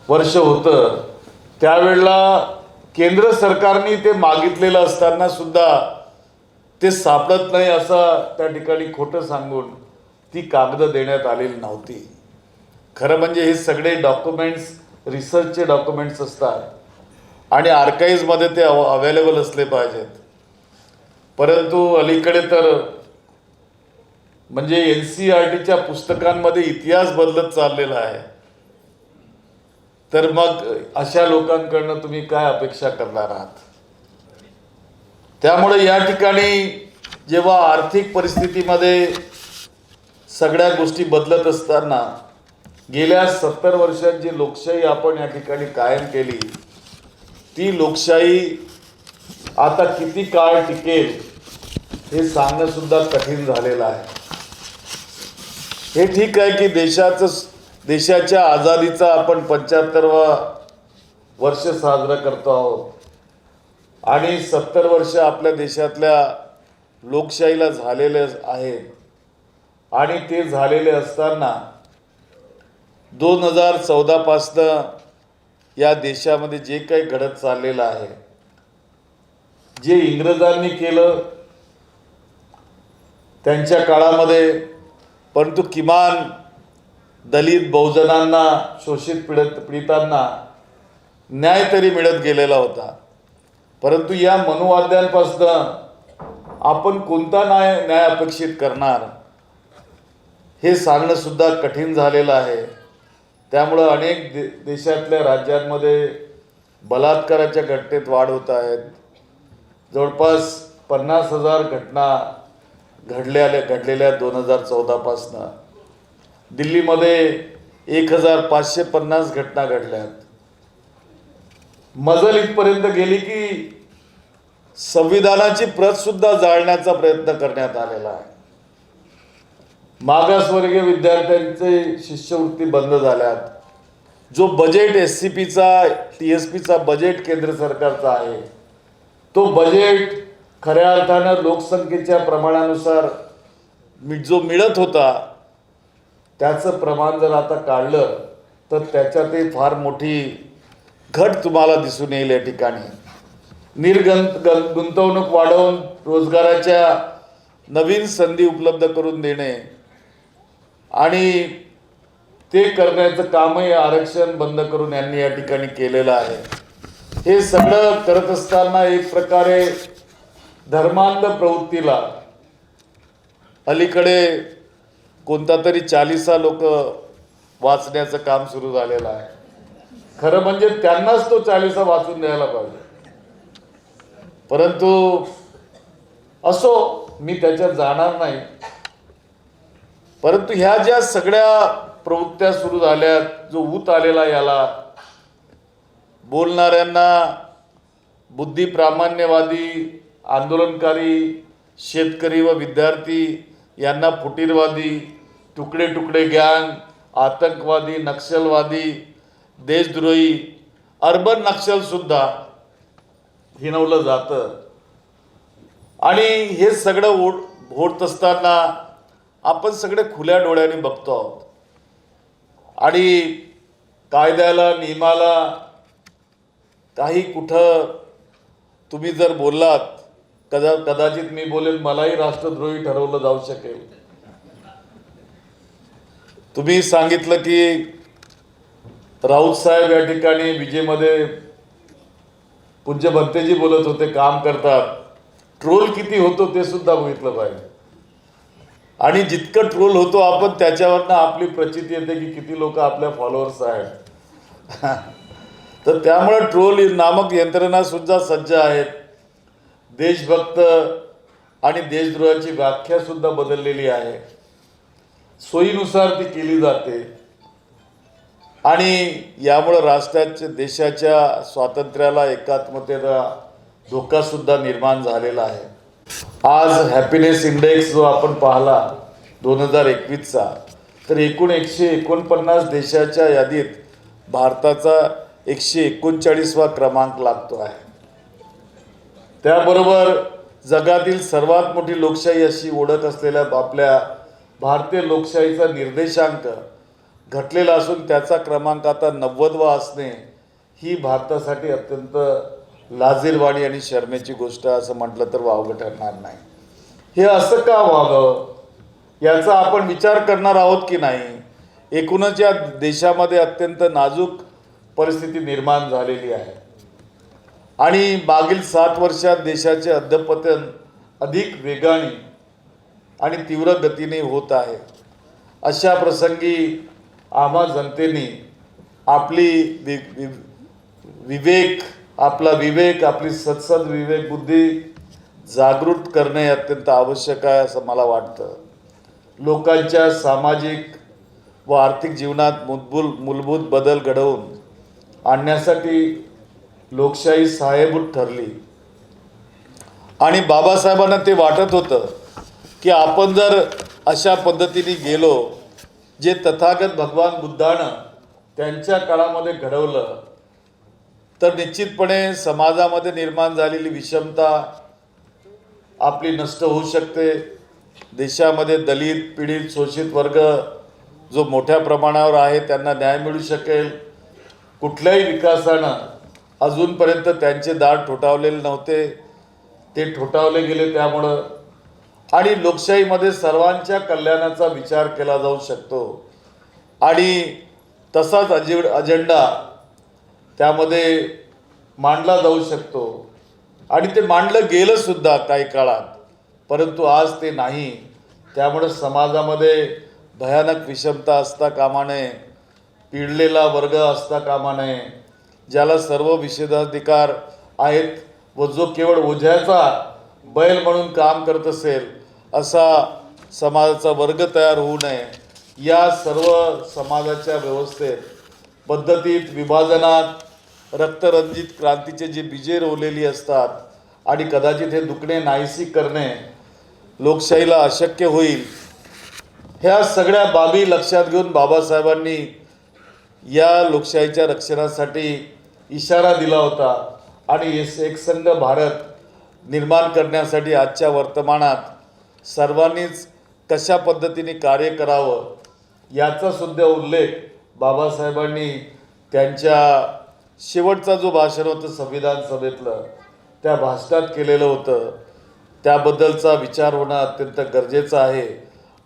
वर्ष होतं, त्यावेळेला केंद्र सरकारने ते मागितलेलं असताना सुद्धा ते सापडत नाही असं त्या ठिकाणी खोटं सांगून ती कागदं देण्यात आलेली नव्हती. खरं म्हणजे हे सगळे डॉक्युमेंट्स रिसर्चचे डॉक्युमेंट्स असतात आणि आर्काईव्हमध्ये ते अवेलेबल असले पाहिजेत. परंतु अलीकडे तर म्हणजे NCERTच्या पुस्तकांमध्ये इतिहास बदलत चाललेला आहे. तर मग अशा लोकांकडनं तुम्ही काय अपेक्षा करणार आहात? त्यामुळे या ठिकाणी जेव्हा आर्थिक परिस्थितीमध्ये सगळ्या गोष्टी बदलत असताना गेल्या 70 वर्षात जी लोकशाही आपण या ठिकाणी कायम केली, ती लोकशाही आता किती काळ टिकेल हे सांगणं सुद्धा कठीण झालेलं आहे. हे ठीक आहे की देशाच्या आझादीचा आपण 75वा वर्ष साजरा करतो आहोत आणि 70 वर्ष आपल्या देशातल्या लोकशाहीला झालेले आहेत. आणि ते झालेले असताना 2014 पासनं या देशामध्ये जे काही घडत चाललेलं आहे, जे इंग्रजांनी केलं त्यांच्या काळामध्ये, परंतु किमान दलित बहुजनांना, शोषित पीडितांना न्याय तरी मिळत गेलेला होता. परंतु या मनुवाद्यांपासून आपण कोणता न्याय अपेक्षित करणार हे सांगणं सुद्धा कठीण झालेलं आहे. त्यामुळं अनेक देशातल्या राज्यांमध्ये बलात्काराच्या घटनेत वाढ होत आहेत. जवळपास 50,000 घटना घडलेल्या 2014 पासनं. दिल्लीमध्ये 1550 घटना घडल्यात. मजल इथपर्यंत गेली की संविधानाची प्रत सुद्धा जाळण्याचा प्रयत्न करण्यात आलेला आहे. मागासवर्गीय विद्यार्थ्यांचे शिष्यवृत्ती बंद झाल्यात. जो बजेट SCPचा TSPचा बजेट केंद्र सरकारचा आहे, तो बजेट खऱ्या अर्थानं लोकसंख्येच्या प्रमाणानुसार जो मिळत होता त्याचं प्रमाण जर आता काढलं तर त्याच्यातही फार मोठी घट तुम्हाला दिसून येईल. या ठिकाणी गुंतवणूक वाढवून रोजगाराच्या नवीन संधी उपलब्ध करून देणे आणि ते करण्याचं कामही आरक्षण बंद करून यांनी या ठिकाणी केलेलं आहे. हे सगळं करत असताना एक प्रकारे धर्मांध प्रवृत्तीला अलीकडे कोणता तरी 40 लोक वाचण्याचं काम सुरू झालेलं आहे. खरं म्हणजे त्यांनाच तो 40 वाचून द्यायला पाहिजे. परंतु असो, मी त्याच्यात जाणार नाही. परंतु ह्या ज्या सगळ्या प्रवृत्त्या सुरू झाल्यात, जो ऊत आलेला याला बोलणाऱ्यांना बुद्धिप्रामाण्यवादी, आंदोलनकारी, शेतकरी व विद्यार्थी यांना फुटीरवादी, तुकडे तुकडे गँग, आतंकवादी, नक्षलवादी, देशद्रोही अर्बन नक्षलसुद्धा हिणवलं जातं. आणि हे सगळं होत असताना आपण सगळे खुल्या डोळ्यांनी बघतो आहोत. आणि कायद्याला नियमाला काही कुठं तुम्ही जर बोललात, कदाचित मी बोलेन मलाही राष्ट्रद्रोही ठरवलं जाऊ शकेल. तुम्ही सांगितलं की राऊत साहेब या ठिकाणी विजेमध्ये पूज्य भंतेजी बोलत होते काम करतात. ट्रोल किती होतो ते सुद्धा बघितलं पाहिजे. आणि जितकं ट्रोल होतो आपण त्याच्यावरनं आपली प्रचिती येते की किती लोक आपल्या फॉलोअर्स आहेत. तर त्यामुळे ट्रोल नामक यंत्रणा सुद्धा सज्ज आहेत. देशभक्त आणि देशद्रोहाची व्याख्या सुद्धा बदललेली आहे. सोयीनुसार ती केली जाते आणि यामुळे राष्ट्राच्या देशाच्या स्वातंत्र्याला एकात्मतेला धोका सुद्धा निर्माण झालेला आहे. आज हॅपीनेस इंडेक्स जो आपण पाहला 2021चा, तर एकूण 149 देशाच्या यादीत भारताचा 139वा क्रमांक लागतो आहे. त्याबरोबर जगातील सर्वात मोठी लोकशाही अशी ओळख असलेल्या आपल्या भारतीय लोकशाहीचा निर्देशांक घटलेला असून त्याचा क्रमांक आता 90वा असणे ही भारतासाठी अत्यंत लाजिरवाणी आणि शर्मेची गोष्ट असं म्हटलं तर वावगं ठरणार नाही. हे असं का व्हावं याचा आपण विचार करणार आहोत की नाही. एकूणच या देशामध्ये अत्यंत नाजूक परिस्थिती निर्माण झालेली आहे आणि मागील 7 वर्षात देशाचे अधःपतन अधिक वेगाने आणि तीव्र गतीने होत आहे. अशा प्रसंगी आम्हा जनतेने आपला विवेक आपली सत्सद विवेक बुद्धी जागृत करणे अत्यंत आवश्यक आहे असं मला वाटतं. लोकांच्या सामाजिक व आर्थिक जीवनात मूलभूत बदल घडवून आणण्यासाठी लोकशाही सहाय्यभूत ठरली आणि बाबासाहेबांना ते वाटत होतं की आपण जर अशा पद्धतीने गेलो जे तथागत भगवान बुद्धानं त्यांच्या काळामध्ये घडवलं तर निश्चितपणे समाजामध्ये निर्माण झालेली विषमता आपली नष्ट होऊ शकते. देशामध्ये दलित पीडित शोषित वर्ग जो मोठ्या प्रमाणावर आहे त्यांना न्याय मिळू शकेल. कुठल्याही विकासानं अजूनपर्यंत त्यांचे दार ठोठावलेले नव्हते, ते ठोठावले गेले त्यामुळं. आणि लोकशाहीमध्ये सर्वांच्या कल्याणाचा विचार केला जाऊ शकतो आणि तसाच अजेंडा त्यामध्ये मांडला जाऊ शकतो आणि ते मांडलं गेलं सुद्धा काही काळात, परंतु आज ते नाही. त्यामुळे समाजामध्ये भयानक विषमता असता कामा नये, पिडलेला वर्ग असता कामा नये, ज्याला सर्व विशेषाधिकार आहेत व जो केवळ ओझ्याचा बैल म्हणून काम करत असेल असा समाजाचा वर्ग तयार होऊ नये. या सर्व समाजाच्या व्यवस्थेत पद्धतीत विभाजनात रक्तरंजित क्रांतीचे जे बीजे रोवलेली असतात आणि कदाचित हे दुखणे नाहीसे करणे लोकशाहीला अशक्य होईल. ह्या सगळ्या बाबी लक्षात घेऊन बाबासाहेबांनी या लोकशाहीच्या रक्षणासाठी इशारा दिला होता आणि एकसंघ भारत निर्माण करण्यासाठी आजच्या वर्तमानात सर्वांनीच कशा पद्धतीने कार्य करावं याचा सुद्धा उल्लेख बाबासाहेबांनी त्यांच्या शेवटचा जो भाषण होतं संविधान सभेतलं त्या भाषणात केलेलं होतं. त्याबद्दलचा विचार होणं अत्यंत गरजेचं आहे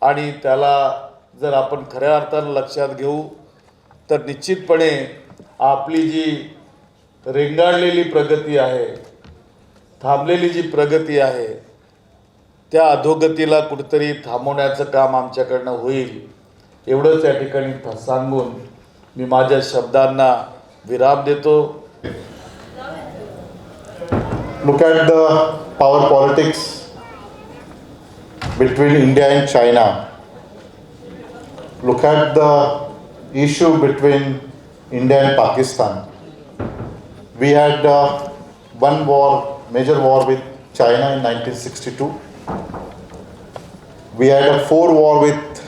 आणि त्याला जर आपण खऱ्या अर्थानं लक्षात घेऊ तर निश्चितपणे आपली जी रेंगाळलेली प्रगती आहे, थांबलेली जी प्रगती आहे, त्या अधोगतीला कुठेतरी थांबवण्याचं काम आमच्याकडनं होईल. एवढंच या ठिकाणी सांगून मी माझ्या शब्दांना विराम देतो. Look at the power politics between India and China. Look at the issue between India and Pakistan. We had one war, major war with China in 1962. We had a 4 war with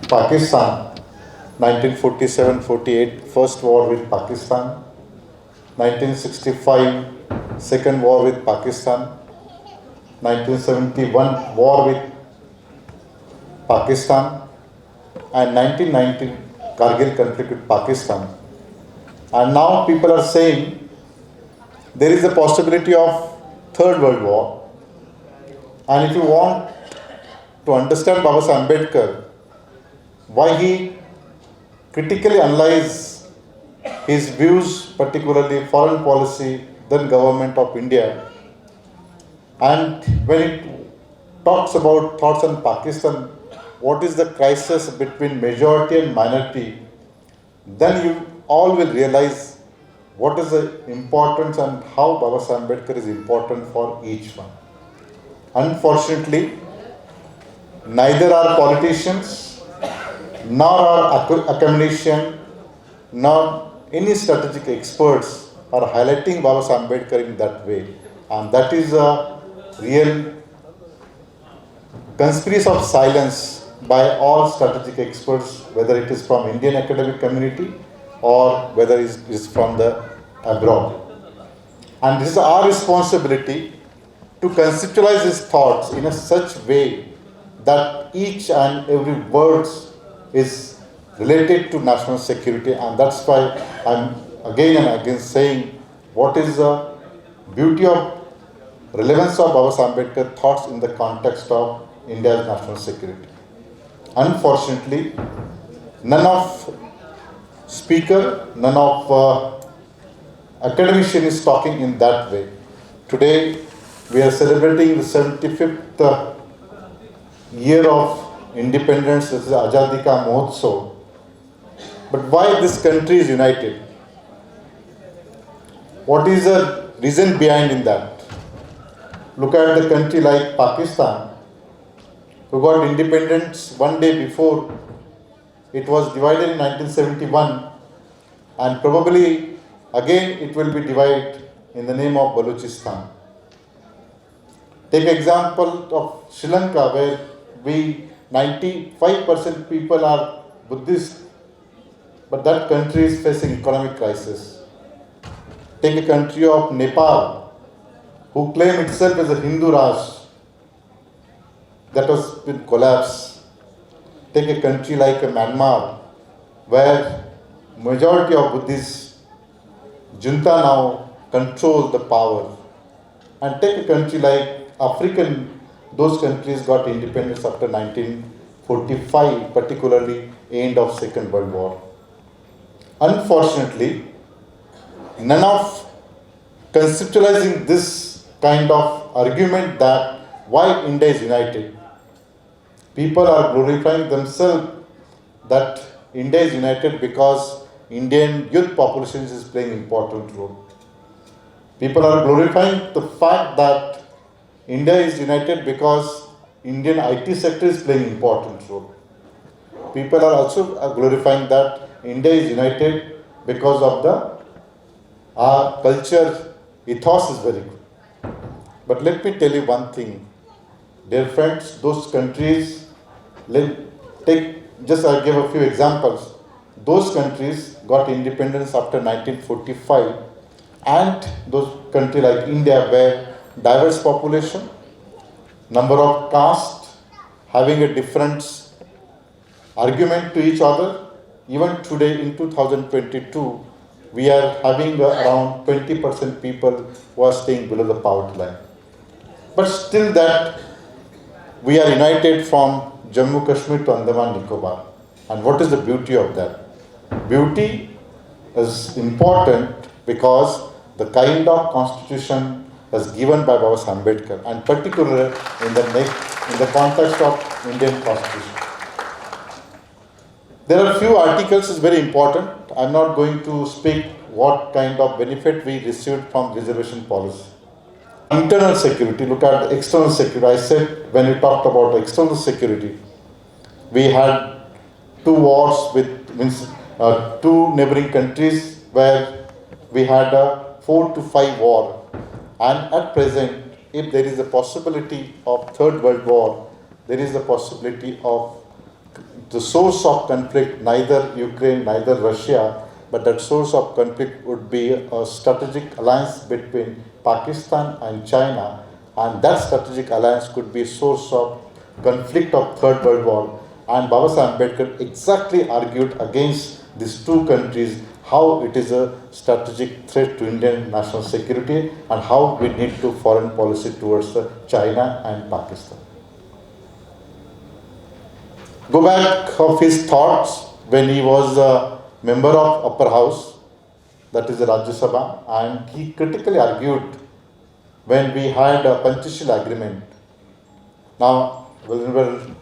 Pakistan 1947-48, first war with Pakistan. 1965, second war with Pakistan. 1971, war with Pakistan. And 1990, Kargil conflict with Pakistan. And now people are saying there is a possibility of Third World War. And if you want to understand Babasaheb Ambedkar, why he critically analyzes his views, particularly foreign policy, then government of India, and when it talks about thoughts on Pakistan, what is the crisis between majority and minority, then you all will realize what is the importance and how Babasaheb Ambedkar is important for each one. Unfortunately, neither are politicians, nor are academicians, nor any strategic experts are highlighting Babasaheb Ambedkar in that way. And that is a real conspiracy of silence by all strategic experts, whether it is from Indian academic community or whether it is from the abroad. And this is our responsibility to conceptualize his thoughts in a such way that each and every word is related to national security, and that's why I'm again and again saying what is the beauty of relevance of Babasaheb Ambedkar thoughts in the context of India's national security. Unfortunately, none of speaker, none of academician is talking in that way. Today, we are celebrating the 75th year of independence, this is Azadi Ka Mahotsav. But why this country is united? What is the reason behind in that? Look at the country like Pakistan, who got independence one day before. It was divided in 1971, and probably again it will be divided in the name of Balochistan. Take example of Sri Lanka, where 95% people are Buddhist, but that country is facing economic crisis. Take a country of Nepal, who claim itself as a Hindu Raj, that has been collapsed. Take a country like Myanmar, where majority of Buddhist junta now control the power. And take a country like African, those countries got independence after 1945, particularly end of Second World War. Unfortunately, none of conceptualizing this kind of argument that why India is united. People are glorifying themselves that India is united because Indian youth population is playing an important role. People are glorifying the fact that India is united because Indian IT sector is playing an important role. People are also glorifying that India is united because of our culture ethos is very good. But let me tell you one thing, dear friends, those countries, I give a few examples. Those countries got independence after 1945, and those countries like India, where diverse population, number of castes having a different argument to each other. Even today in 2022, we are having around 20% people who are staying below the poverty line. But still that we are united from Jammu Kashmir to Andaman Nicobar. And what is the beauty of that? Beauty is important because the kind of constitution was given by Babasaheb Ambedkar, and particularly in the context of Indian constitution. There are few articles is very important. I'm not going to speak what kind of benefit we received from reservation policy. Internal security, look at the external security. I said when we talked about external security, we had two wars with two neighboring countries where we had a 4 to 5 war. And at present, if there is a possibility of Third World War, there is a possibility of the source of conflict, neither Ukraine, neither Russia, but that source of conflict would be a strategic alliance between Pakistan and China, and that strategic alliance could be a source of conflict of Third World War. And Babasaheb Ambedkar exactly argued against these two countries, how it is a strategic threat to Indian national security and how we need to foreign policy towards China and Pakistan. Go back of his thoughts when he was a member of upper house, that is the Rajya Sabha, and he critically argued when we had a Panchashila agreement. Now, whenever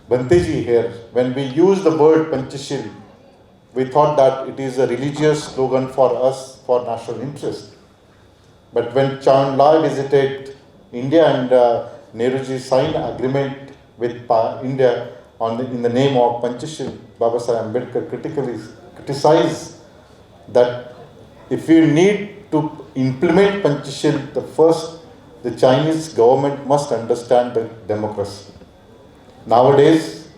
Banteji here, when we use the word Panchashil, we thought that it is a religious slogan for us for national interest. But when Chow Lai visited India and Nehruji signed an agreement with India in the name of Panchashil, Babasaheb Ambedkar critically criticized that if you need to implement Panchashil, the Chinese government must understand the democracy. Nowadays,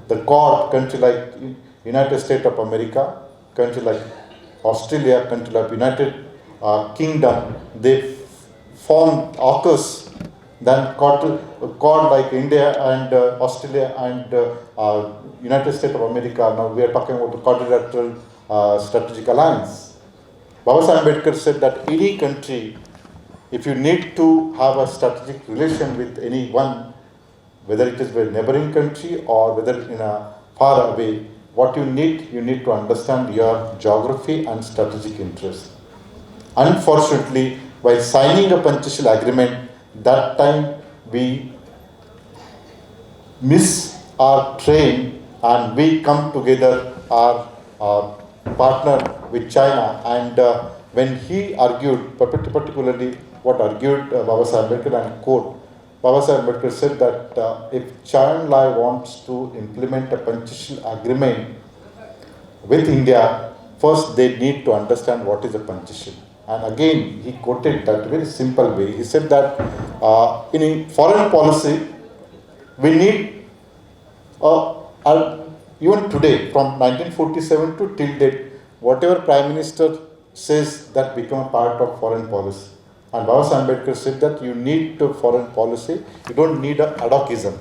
the court, country like United States of America, country like Australia, country like United Kingdom, they form AUKUS, then court like India and Australia and United States of America. Now we are talking about the quadrilateral strategic alliance. Babasaheb Ambedkar said that any country, if you need to have a strategic relation with anyone, whether it is a neighboring country or whether in a far away, what you need to understand your geography and strategic interest. Unfortunately, while signing a Panchashila agreement, that time we miss our train and we come together our partner with China. And when he argued, particularly what argued Babasaheb Ambedkar, and quote, Babasaheb Ambedkar said that if Chow Lai wants to implement a Panchashil agreement with India, first they need to understand what is a Panchashil. And again, he quoted that very simple way. He said that in foreign policy, we need, even today, from 1947 to till date, whatever Prime Minister says that become a part of foreign policy. And Babasaheb Ambedkar said that you need to foreign policy, you don't need a ad hocism.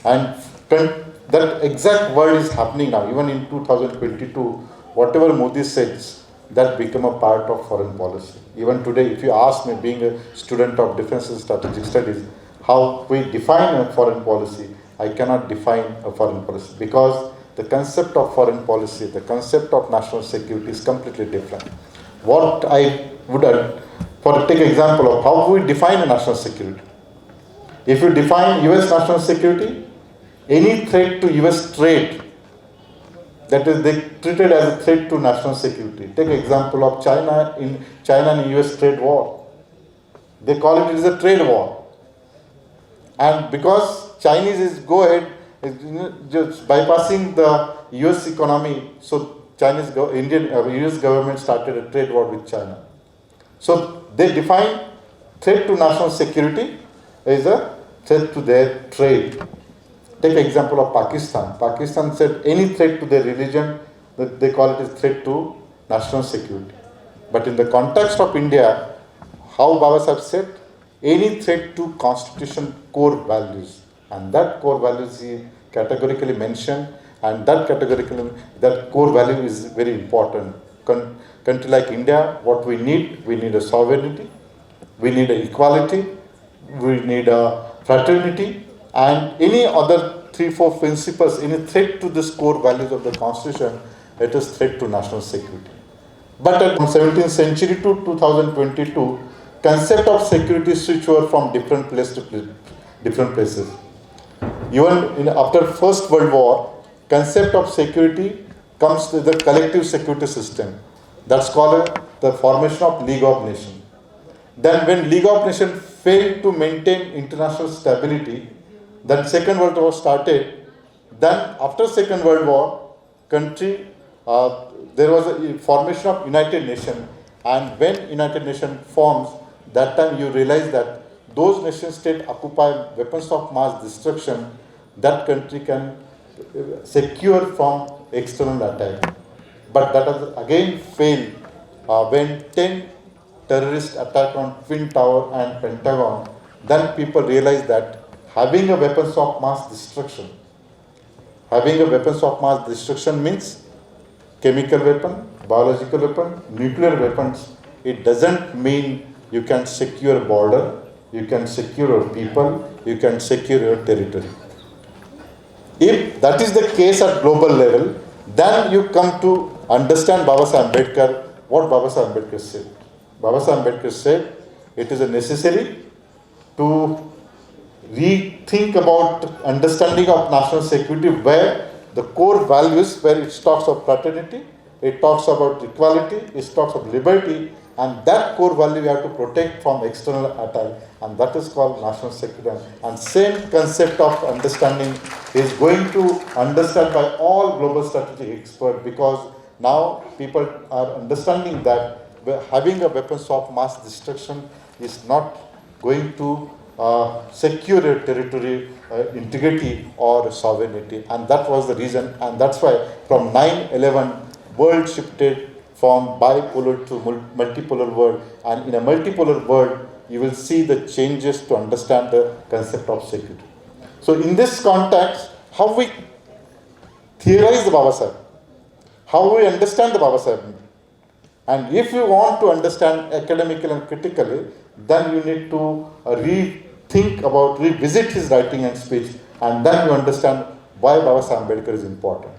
And that exact word is happening now, even in 2022, whatever Modi says, that become a part of foreign policy. Even today, if you ask me, being a student of defense and strategic studies, how we define a foreign policy, I cannot define a foreign policy because the concept of foreign policy, the concept of national security is completely different. What I would take example of how we define a national security. If you define US national security, any threat to US trade, that is, they treated as a threat to national security. Take example of China and US trade war. They call it as a trade war. And because Chinese is go ahead, just bypassing the US economy, so US government started a trade war with China. So they define threat to national security as a threat to their trade. Take example of Pakistan. Pakistan said any threat to their religion, they call it a threat to national security. But in the context of India, how Babasaheb said, any threat to constitution core values. And that core values he categorically mentioned, and that core value is very important. Country like India, what we need a sovereignty, we need a equality, we need a fraternity, and any other 3-4 principles, any threat to this core values of the constitution, it is threat to national security. But from 17th century to 2022, concept of security switch over from different place to different places. Even after First World War, concept of security comes to the collective security system. That's called the formation of League of Nations. Then when League of Nations failed to maintain international stability, then Second World War started. Then after Second World War, there was a formation of United Nations. And when United Nations forms, that time you realize that those nation states occupy weapons of mass destruction, that country can secure from external attack. But that has again failed when 10 terrorists attacked on Twin Tower and Pentagon. Then people realized that having a weapons of mass destruction, means chemical weapon, biological weapon, nuclear weapons. It doesn't mean you can secure a border, you can secure your people, you can secure your territory. If that is the case at global level, then you come to understand Babasaheb Ambedkar, what Babasaheb Ambedkar said. Babasaheb Ambedkar said it is necessary to rethink about understanding of national security, where the core values, where it talks of fraternity, it talks about equality, it talks of liberty, and that core value we have to protect from external attack, and that is called national security. And same concept of understanding is going to understand by all global strategic experts, because now people are understanding that having a weapons of mass destruction is not going to secure your territory integrity or sovereignty. And that was the reason, and that's why from 9/11 world shifted from bipolar to multipolar world, and in a multipolar world you will see the changes to understand the concept of security. So in this context, how we theorize the Babasaheb, how we understand the Babasaheb, and if you want to understand academically and critically, then you need to revisit his writing and speech, and then you understand why Babasaheb Ambedkar is important.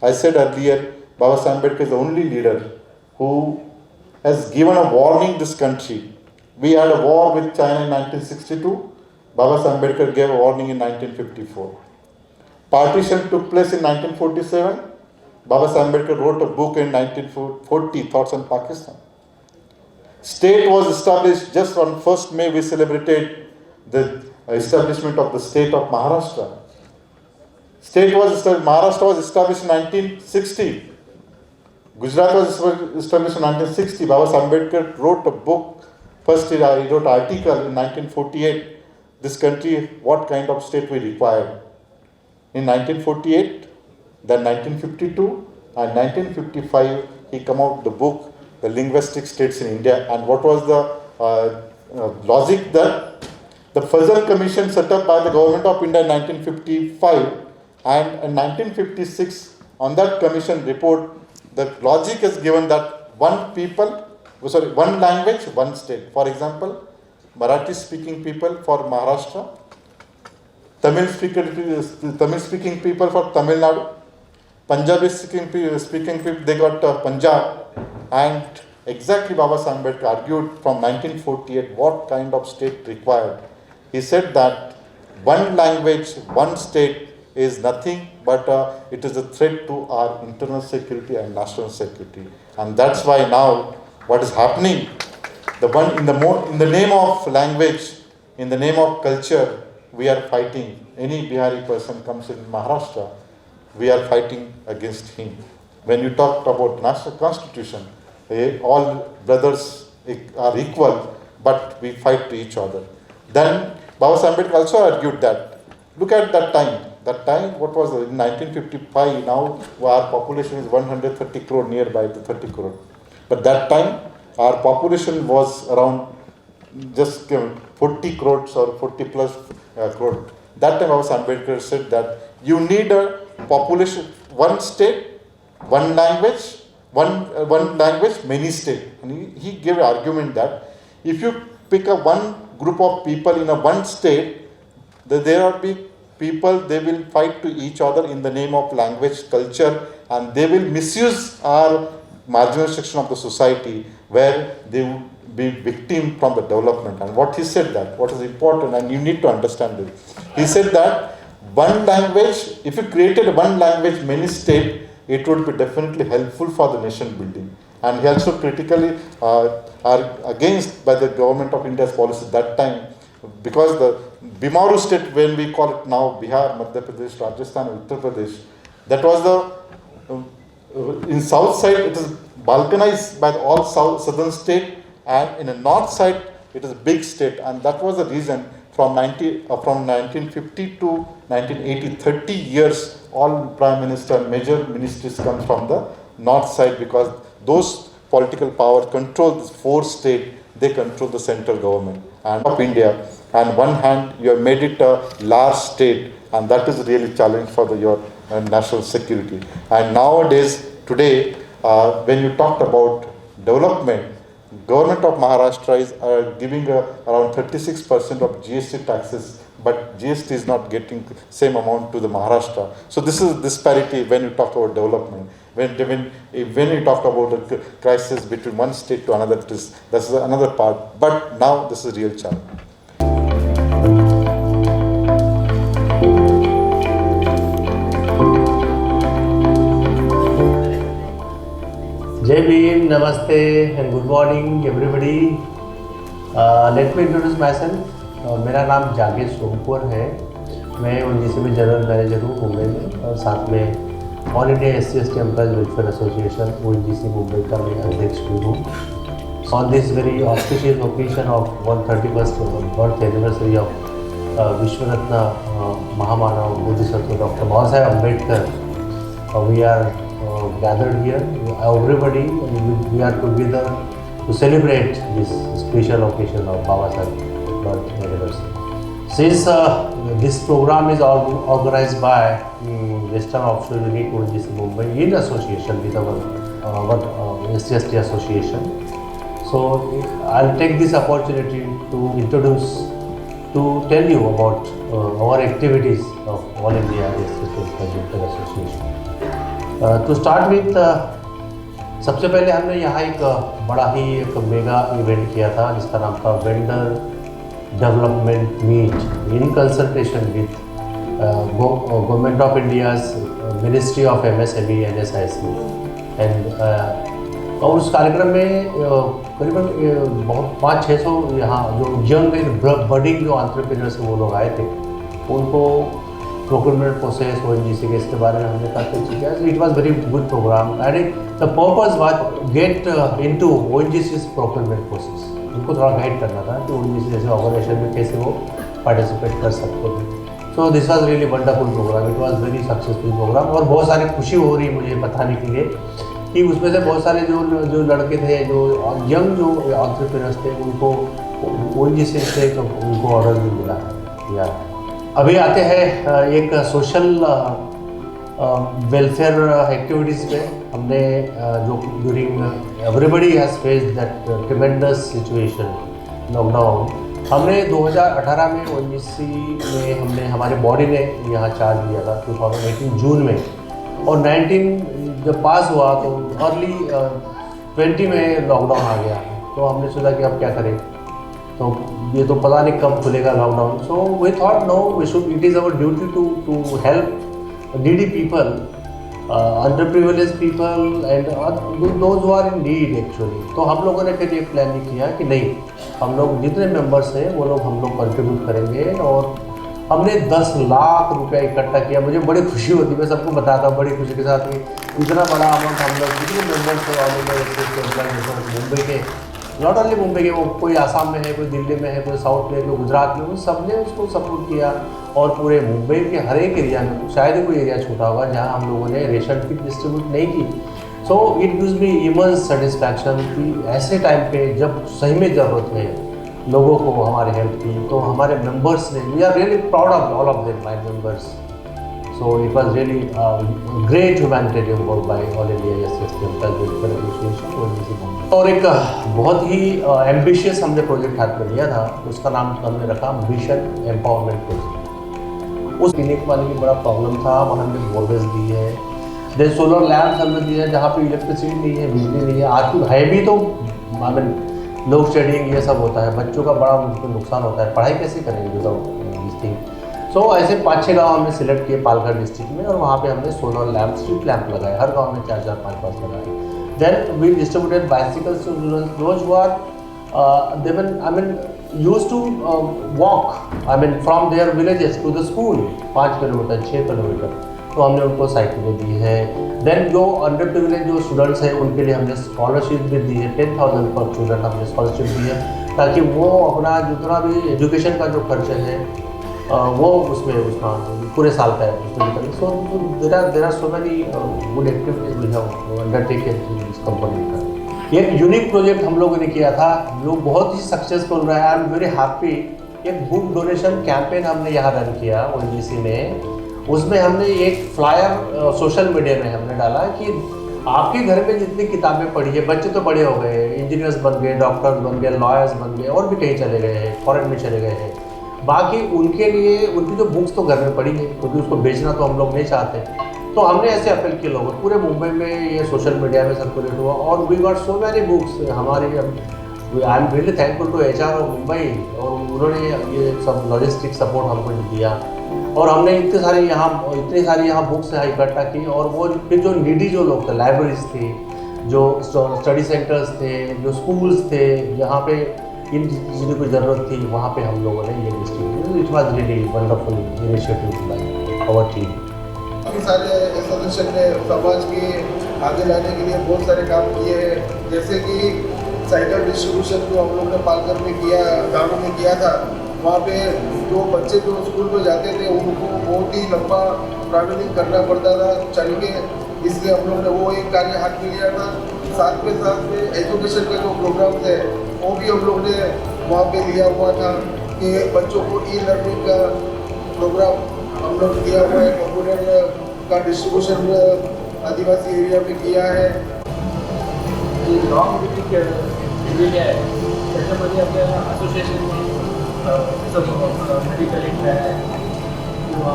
I said earlier, Babasaheb Ambedkar is the only leader who has given a warning to this country. We had a war with China in 1962. Babasaheb Ambedkar gave a warning in 1954. Partition took place in 1947. Babasaheb Ambedkar wrote a book in 1940, Thoughts on Pakistan. State was established just on 1st May. We celebrated the establishment of the state of Maharashtra. Maharashtra was established in 1960. Gujarat was established in 1960. Babasaheb Ambedkar wrote a book. First, he wrote an article in 1948. This country, what kind of state we require. In 1948, then 1952, and 1955, he came out with the book, The Linguistic States in India. And what was the logic there? The Fazal Commission set up by the government of India in 1955, and in 1956, on that commission report, the logic is given that one language, one state. For example, Marathi speaking people for Maharashtra, Tamil speaking people for Tamil Nadu, Punjabi speaking people, they got Punjab. And exactly Babasaheb Ambedkar argued from 1948 what kind of state required. He said that one language, one state is nothing but it is a threat to our internal security and national security. And that's why now what is happening, in the name of language, in the name of culture, we are fighting. Any Bihari person comes in Maharashtra, we are fighting against him. When you talk about national constitution, all brothers are equal, but we fight to each other. Then Babasaheb Ambedkar also argued that, look at that time. That time, what was it? In 1955, now our population is 130 crore, nearby the 30 crore. But that time, our population was around just 40 crores or 40 plus crore. That time, Babasaheb Ambedkar said that you need a population, one state, one language, many states. And he gave an argument that if you pick up one group of people in a one state, there will be people, they will fight to each other in the name of language, culture, and they will misuse our marginal section of the society, where they will be victim from the development. And what he said that, what is important, and you need to understand it. He said that one language, if you created one language, many states, it would be definitely helpful for the nation building. And he also critically are against by the government of India's policy that time, because the Bimaru state, when we call it now Bihar, Madhya Pradesh, Rajasthan, Uttar Pradesh, that was in south side it is balkanized by all southern state, and in the north side it is a big state, and that was the reason from 1950 to 1980, 30 years all Prime Minister and major ministries come from the north side, because those political power control this 4 states, they control the central government and of India. On one hand, you have made it a large state, and that is really challenge for your national security. And nowadays, today, when you talked about development, government of Maharashtra is giving around 36% of GST taxes, but GST is not getting same amount to the Maharashtra. So this is disparity when you talk about development. When you talk about the crisis between one state to another, this is another part. But now this is real challenge. Jai Bhim, Namaste and good morning everybody. Let me introduce myself. मेरा नाम जागेश सोमपुर है. मैं ONGC में general manager हूँ मुंबई में, और साथ में all India SC/ST employees welfare association ONGC Mumbai का मैं अध्यक्ष भी हूँ. On this very auspicious occasion of 131st birth anniversary of Vishwaratna Mahamanav Bodhisattva Dr. Babasahab Ambedkar, we are gathered here. Everybody, we are together to celebrate this special occasion of Babasahab birth anniversary. Since this program is organized by Western Offshore Unit ONGC Mumbai in association with our SC/ST association, so I'll take this opportunity to tell you about our activities of All India SC/ST Welfare Association. To start with, सबसे पहले हमने यहाँ एक बड़ा ही एक mega event किया था जिसका नाम था vendor development meet in consultation with government of India's ministry of MSME NSIC and और उस कार्यक्रम में करीबन बहुत 500-600 यहाँ जो यंग बडिंग जो एंटरप्रेन्योर्स वो लोग आए थे, उनको प्रोक्योरमेंट प्रोसेस ONGC के इसके बारे में हमने काफ़ी चीज़ें. It was very good program and the purpose was get into ONGC's procurement process. उनको थोड़ा गाइड करना था कि ONGC जैसे ऑर्गेनाइजेशन में कैसे वो पार्टिसिपेट कर सकते हैं. So this was really wonderful program. It was very successful program और बहुत सारी खुशी हो रही मुझे बताने के लिए कि उसमें से बहुत सारे जो लड़के थे, जो यंग जो एंटरप्रेन्योर्स थे, उनको ONGC से उनको ऑर्डर भी मिला यार. अभी आते हैं एक सोशल वेलफेयर एक्टिविटीज़ पे. हमने जो during everybody has faced that tremendous situation lockdown, हमने 2018 में ONGC में हमने हमारे बॉडी ने यहाँ चार्ज लिया था 2018 जून में, और 19 जब पास हुआ तो अर्ली 20 में लॉकडाउन आ गया. तो हमने सोचा कि अब क्या करें, तो ये तो पता नहीं कब खुलेगा lockdown. So we thought no we should, it is our duty to help needy people, underprivileged people and those who are in need actually. तो हम लोगों ने फिर ये प्लान किया कि नहीं, हम लोग जितने मेंबर्स हैं वो लोग हम लोग कंट्रीब्यूट करेंगे, और हमने 10 लाख रुपया इकट्ठा किया. मुझे बड़ी खुशी होती है, मैं सबको बताता हूँ बड़ी खुशी के साथ कि इतना बड़ा अमाउंट हम लोग जितने मेंबर्स हैं मुंबई के, नॉट ओनली मुंबई के, वो कोई आसाम में है, कोई दिल्ली में है, कोई साउथ में है, कोई गुजरात में, सब ने उसको सपोर्ट किया. और पूरे मुंबई के हर एक एरिया में, शायद ही कोई एरिया छूटा होगा जहाँ हम लोगों ने रेशन किट डिस्ट्रीब्यूट नहीं की. So it gives me immense satisfaction कि ऐसे टाइम पे जब सही में ज़रूरत है लोगों को हमारे हेल्प की, तो हमारे मेंबर्स ने, we are really proud of all of them my members. So it was really great humanitarian work by all India SC/ST welfare association ONGC. और एक बहुत ही एम्बिशियस हमने प्रोजेक्ट हाथ में लिया था, उसका नाम हमने रखा मिशन एम्पावरमेंट प्रोजेक्ट. उस पीने के पानी की बड़ा प्रॉब्लम था, वहाँ हमने बोरवेल्स दी है, देन सोलर लैम्प्स हमने दिए हैं जहाँ पे इलेक्ट्रिसिटी नहीं है, बिजली नहीं है. आज तो है भी, तो आई मीन लोड शेडिंग ये सब होता है, बच्चों का बड़ा नुकसान होता है, पढ़ाई कैसे करेंगे विदाउट दिस थिंग. सो ऐसे 5-6 गाँव हमने सिलेक्ट किए पालघर डिस्ट्रिक्ट में, और वहाँ पे हमने सोलर लैम्प, स्ट्रीट लैम्प लगाए, हर गाँव में 4-4, 5-5 लगाए. Then we distributed bicycles to those who are used to walk, from their villages to the school 5 kilometre 6 kilometre, तो हमने उनको साइकिलें दी है. देन जो अंडर प्रिविलेज जो स्टूडेंट्स हैं उनके लिए हमने स्कॉलरशिप भी दी है, 10,000 पर स्टूडेंट हमने स्कॉलरशिप दी है, ताकि वो अपना जितना भी एजुकेशन का जो खर्च है वो उसमें पूरे साल का है। So there are so many good activities we have undertaken in this company. एक यूनिक प्रोजेक्ट हम लोगों ने किया था जो बहुत ही सक्सेसफुल रहा है। I am very happy. एक बुक डोनेशन कैंपेन हमने यहाँ रन किया ONGC में। उसमें हमने एक फ्लायर सोशल मीडिया में हमने डाला कि आपके घर में जितनी किताबें पढ़ी है, बच्चे तो बड़े हो गए, इंजीनियर्स बन गए, डॉक्टर्स बन गए, लॉयर्स बन गए और भी कहीं चले गए हैं, फॉरेन में चले गए हैं, बाकी उनके लिए उनकी जो बुक्स तो घर में पड़ी है, क्योंकि उसको बेचना तो हम लोग नहीं चाहते। तो हमने ऐसे अपील किए लोगों पूरे मुंबई में, ये सोशल मीडिया में सर्कुलेट हुआ और we got so many books. हमारे I am really thankful to HR of Mumbai, और उन्होंने ये सब लॉजिस्टिक सपोर्ट हमको दिया और हमने इतनी सारी यहाँ बुक्स इकट्ठा की। और वो फिर जो नीडी जो लोग थे, लाइब्रेरीज थी, जो स्टडी सेंटर्स थे, जो स्कूल्स थे, जहाँ पे इन चीज़ों की ज़रूरत थी, वहाँ पे हम लोगों ने ये distribute. It was really wonderful initiative by our team. काफ़ी सारे एसोसिएशन ने समाज के आगे लाने के लिए बहुत सारे काम किए हैं, जैसे कि साइकिल डिस्ट्रीब्यूशन जो हम लोग ने पालघर में किया, गाँव में किया था। वहाँ पे जो बच्चे जो स्कूल में जाते थे उनको बहुत ही लंबा ट्रैवलिंग करना पड़ता था चल के, इसलिए हम लोग ने वो एक कार्य हाथ में लिया था। साथ में एजुकेशन का जो प्रोग्राम थे वो भी हम लोग ने वहाँ पे लिया हुआ था कि बच्चों को E-लर्निंग का प्रोग्राम हम लोग किया हुआ है। कंप्यूटर का डिस्ट्रीब्यूशन आदिवासी एरिया में किया है। लॉन्ग दिलेली आहे त्याच्यामध्ये आपल्या असोसिएशनने मेडिकल आहे किंवा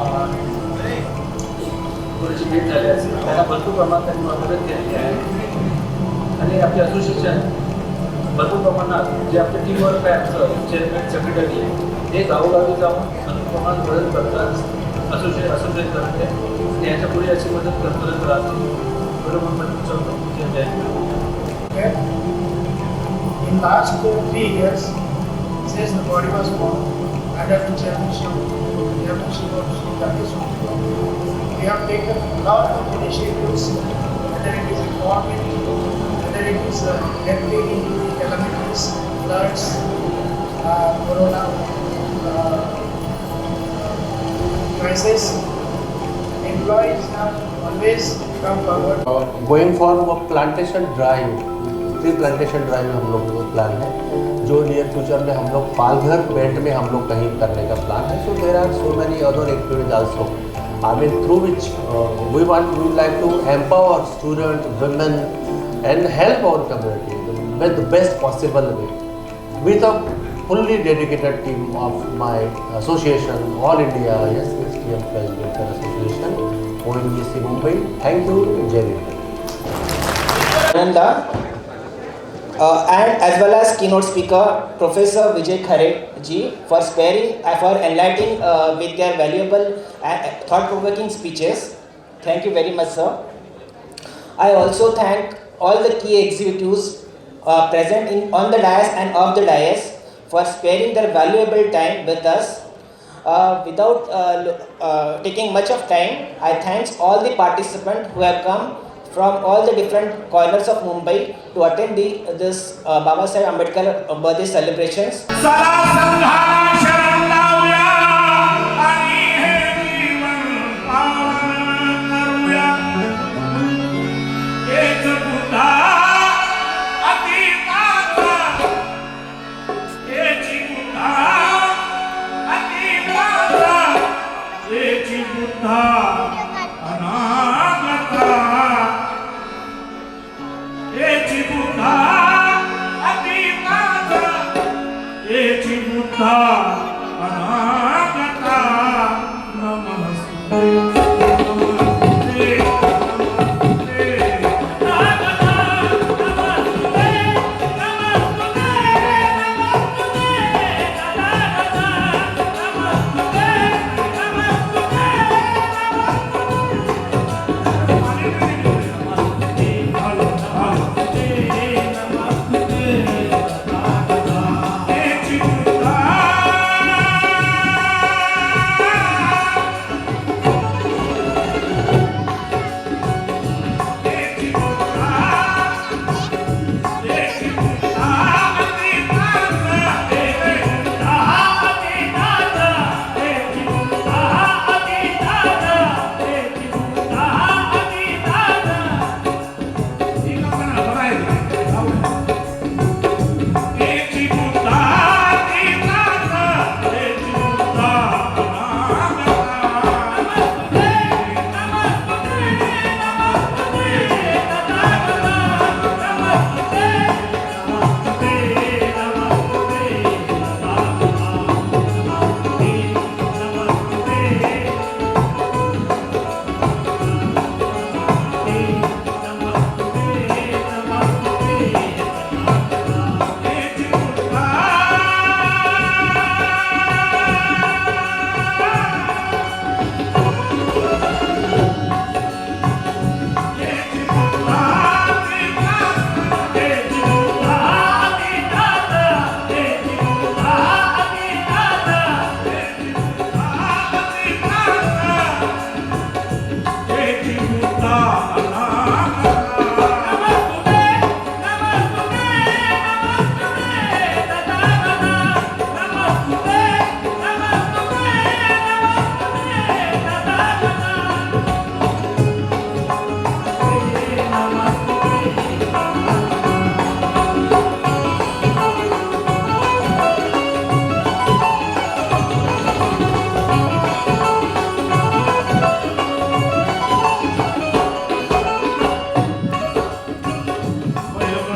थोडीशी भेट झाली असेल, त्यांना भरपूर प्रमाणात त्यांनी मदत केलेली आहे आणि आपले असोसिएशन भरपूर प्रमाणात जे आपलं टीमवर्क आहे, आमचं चेअरमॅन सेक्रेटरी ते गावोगावी जाऊन भरपूर प्रमाणात मदत करतात, असोसिएट करते आणि याच्या पुढे अशी मदत करत राहते. बरोबर पण तुमचं in last 3 years since the body was formed under the chairmanship of Dr. Sumitra, we have taken a lot of initiatives, whether it is environment, whether it is helping in the calamities, floods, corona crisis. Employees have always come forward. Going for a plantation drive, tree plantation drive हम लोग का plan है, जो near future में हम लोग Palghar belt में हम लोग कहीं करने का प्लान है. So there are so many other activities also, I mean through which we like to empower student, women and help our community with the best possible way with a fully dedicated team of my association, All India SSTM Welfare Association, ONGC Mumbai. Thank you, Jai Hind. And as well as keynote speaker Professor Vijay Khare ji for enlightening with their valuable and thought-provoking speeches. Thank you very much, sir. I also thank all the key executives present on the dais and off the dais for sparing their valuable time with us. Without taking much of time, I thank all the participants who have come from all the different corners of Mumbai to attend this Babasahab Ambedkar birthday celebrations.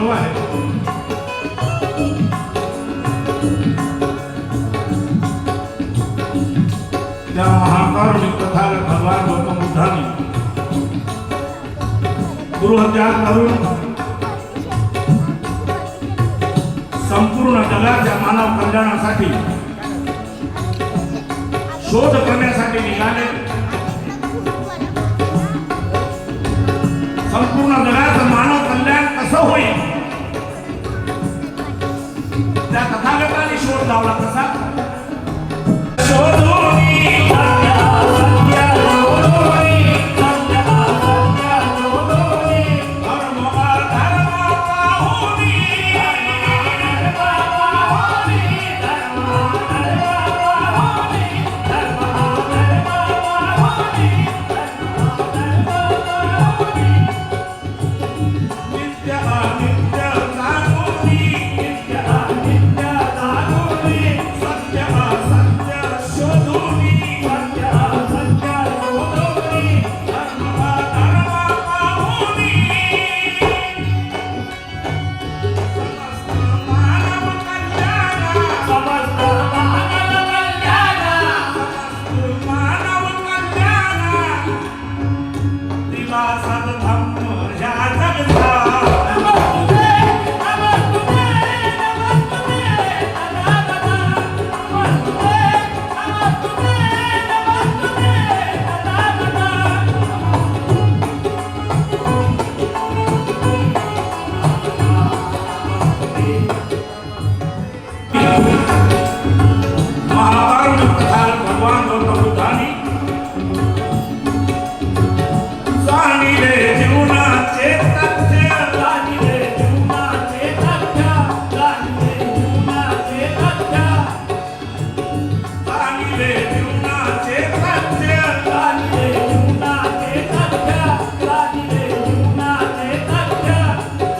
चालू आहे. त्या महाकारुणिक तथागत भगवान गौतम बुद्धांनी गृहत्याग करून संपूर्ण जगाच्या मानव कल्याणासाठी शोध करण्यासाठी निघाले. संपूर्ण जगाचं मानव कल्याण कसं होईल त्या तथागतांनी शोध लावला. कसा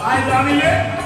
काय जाणले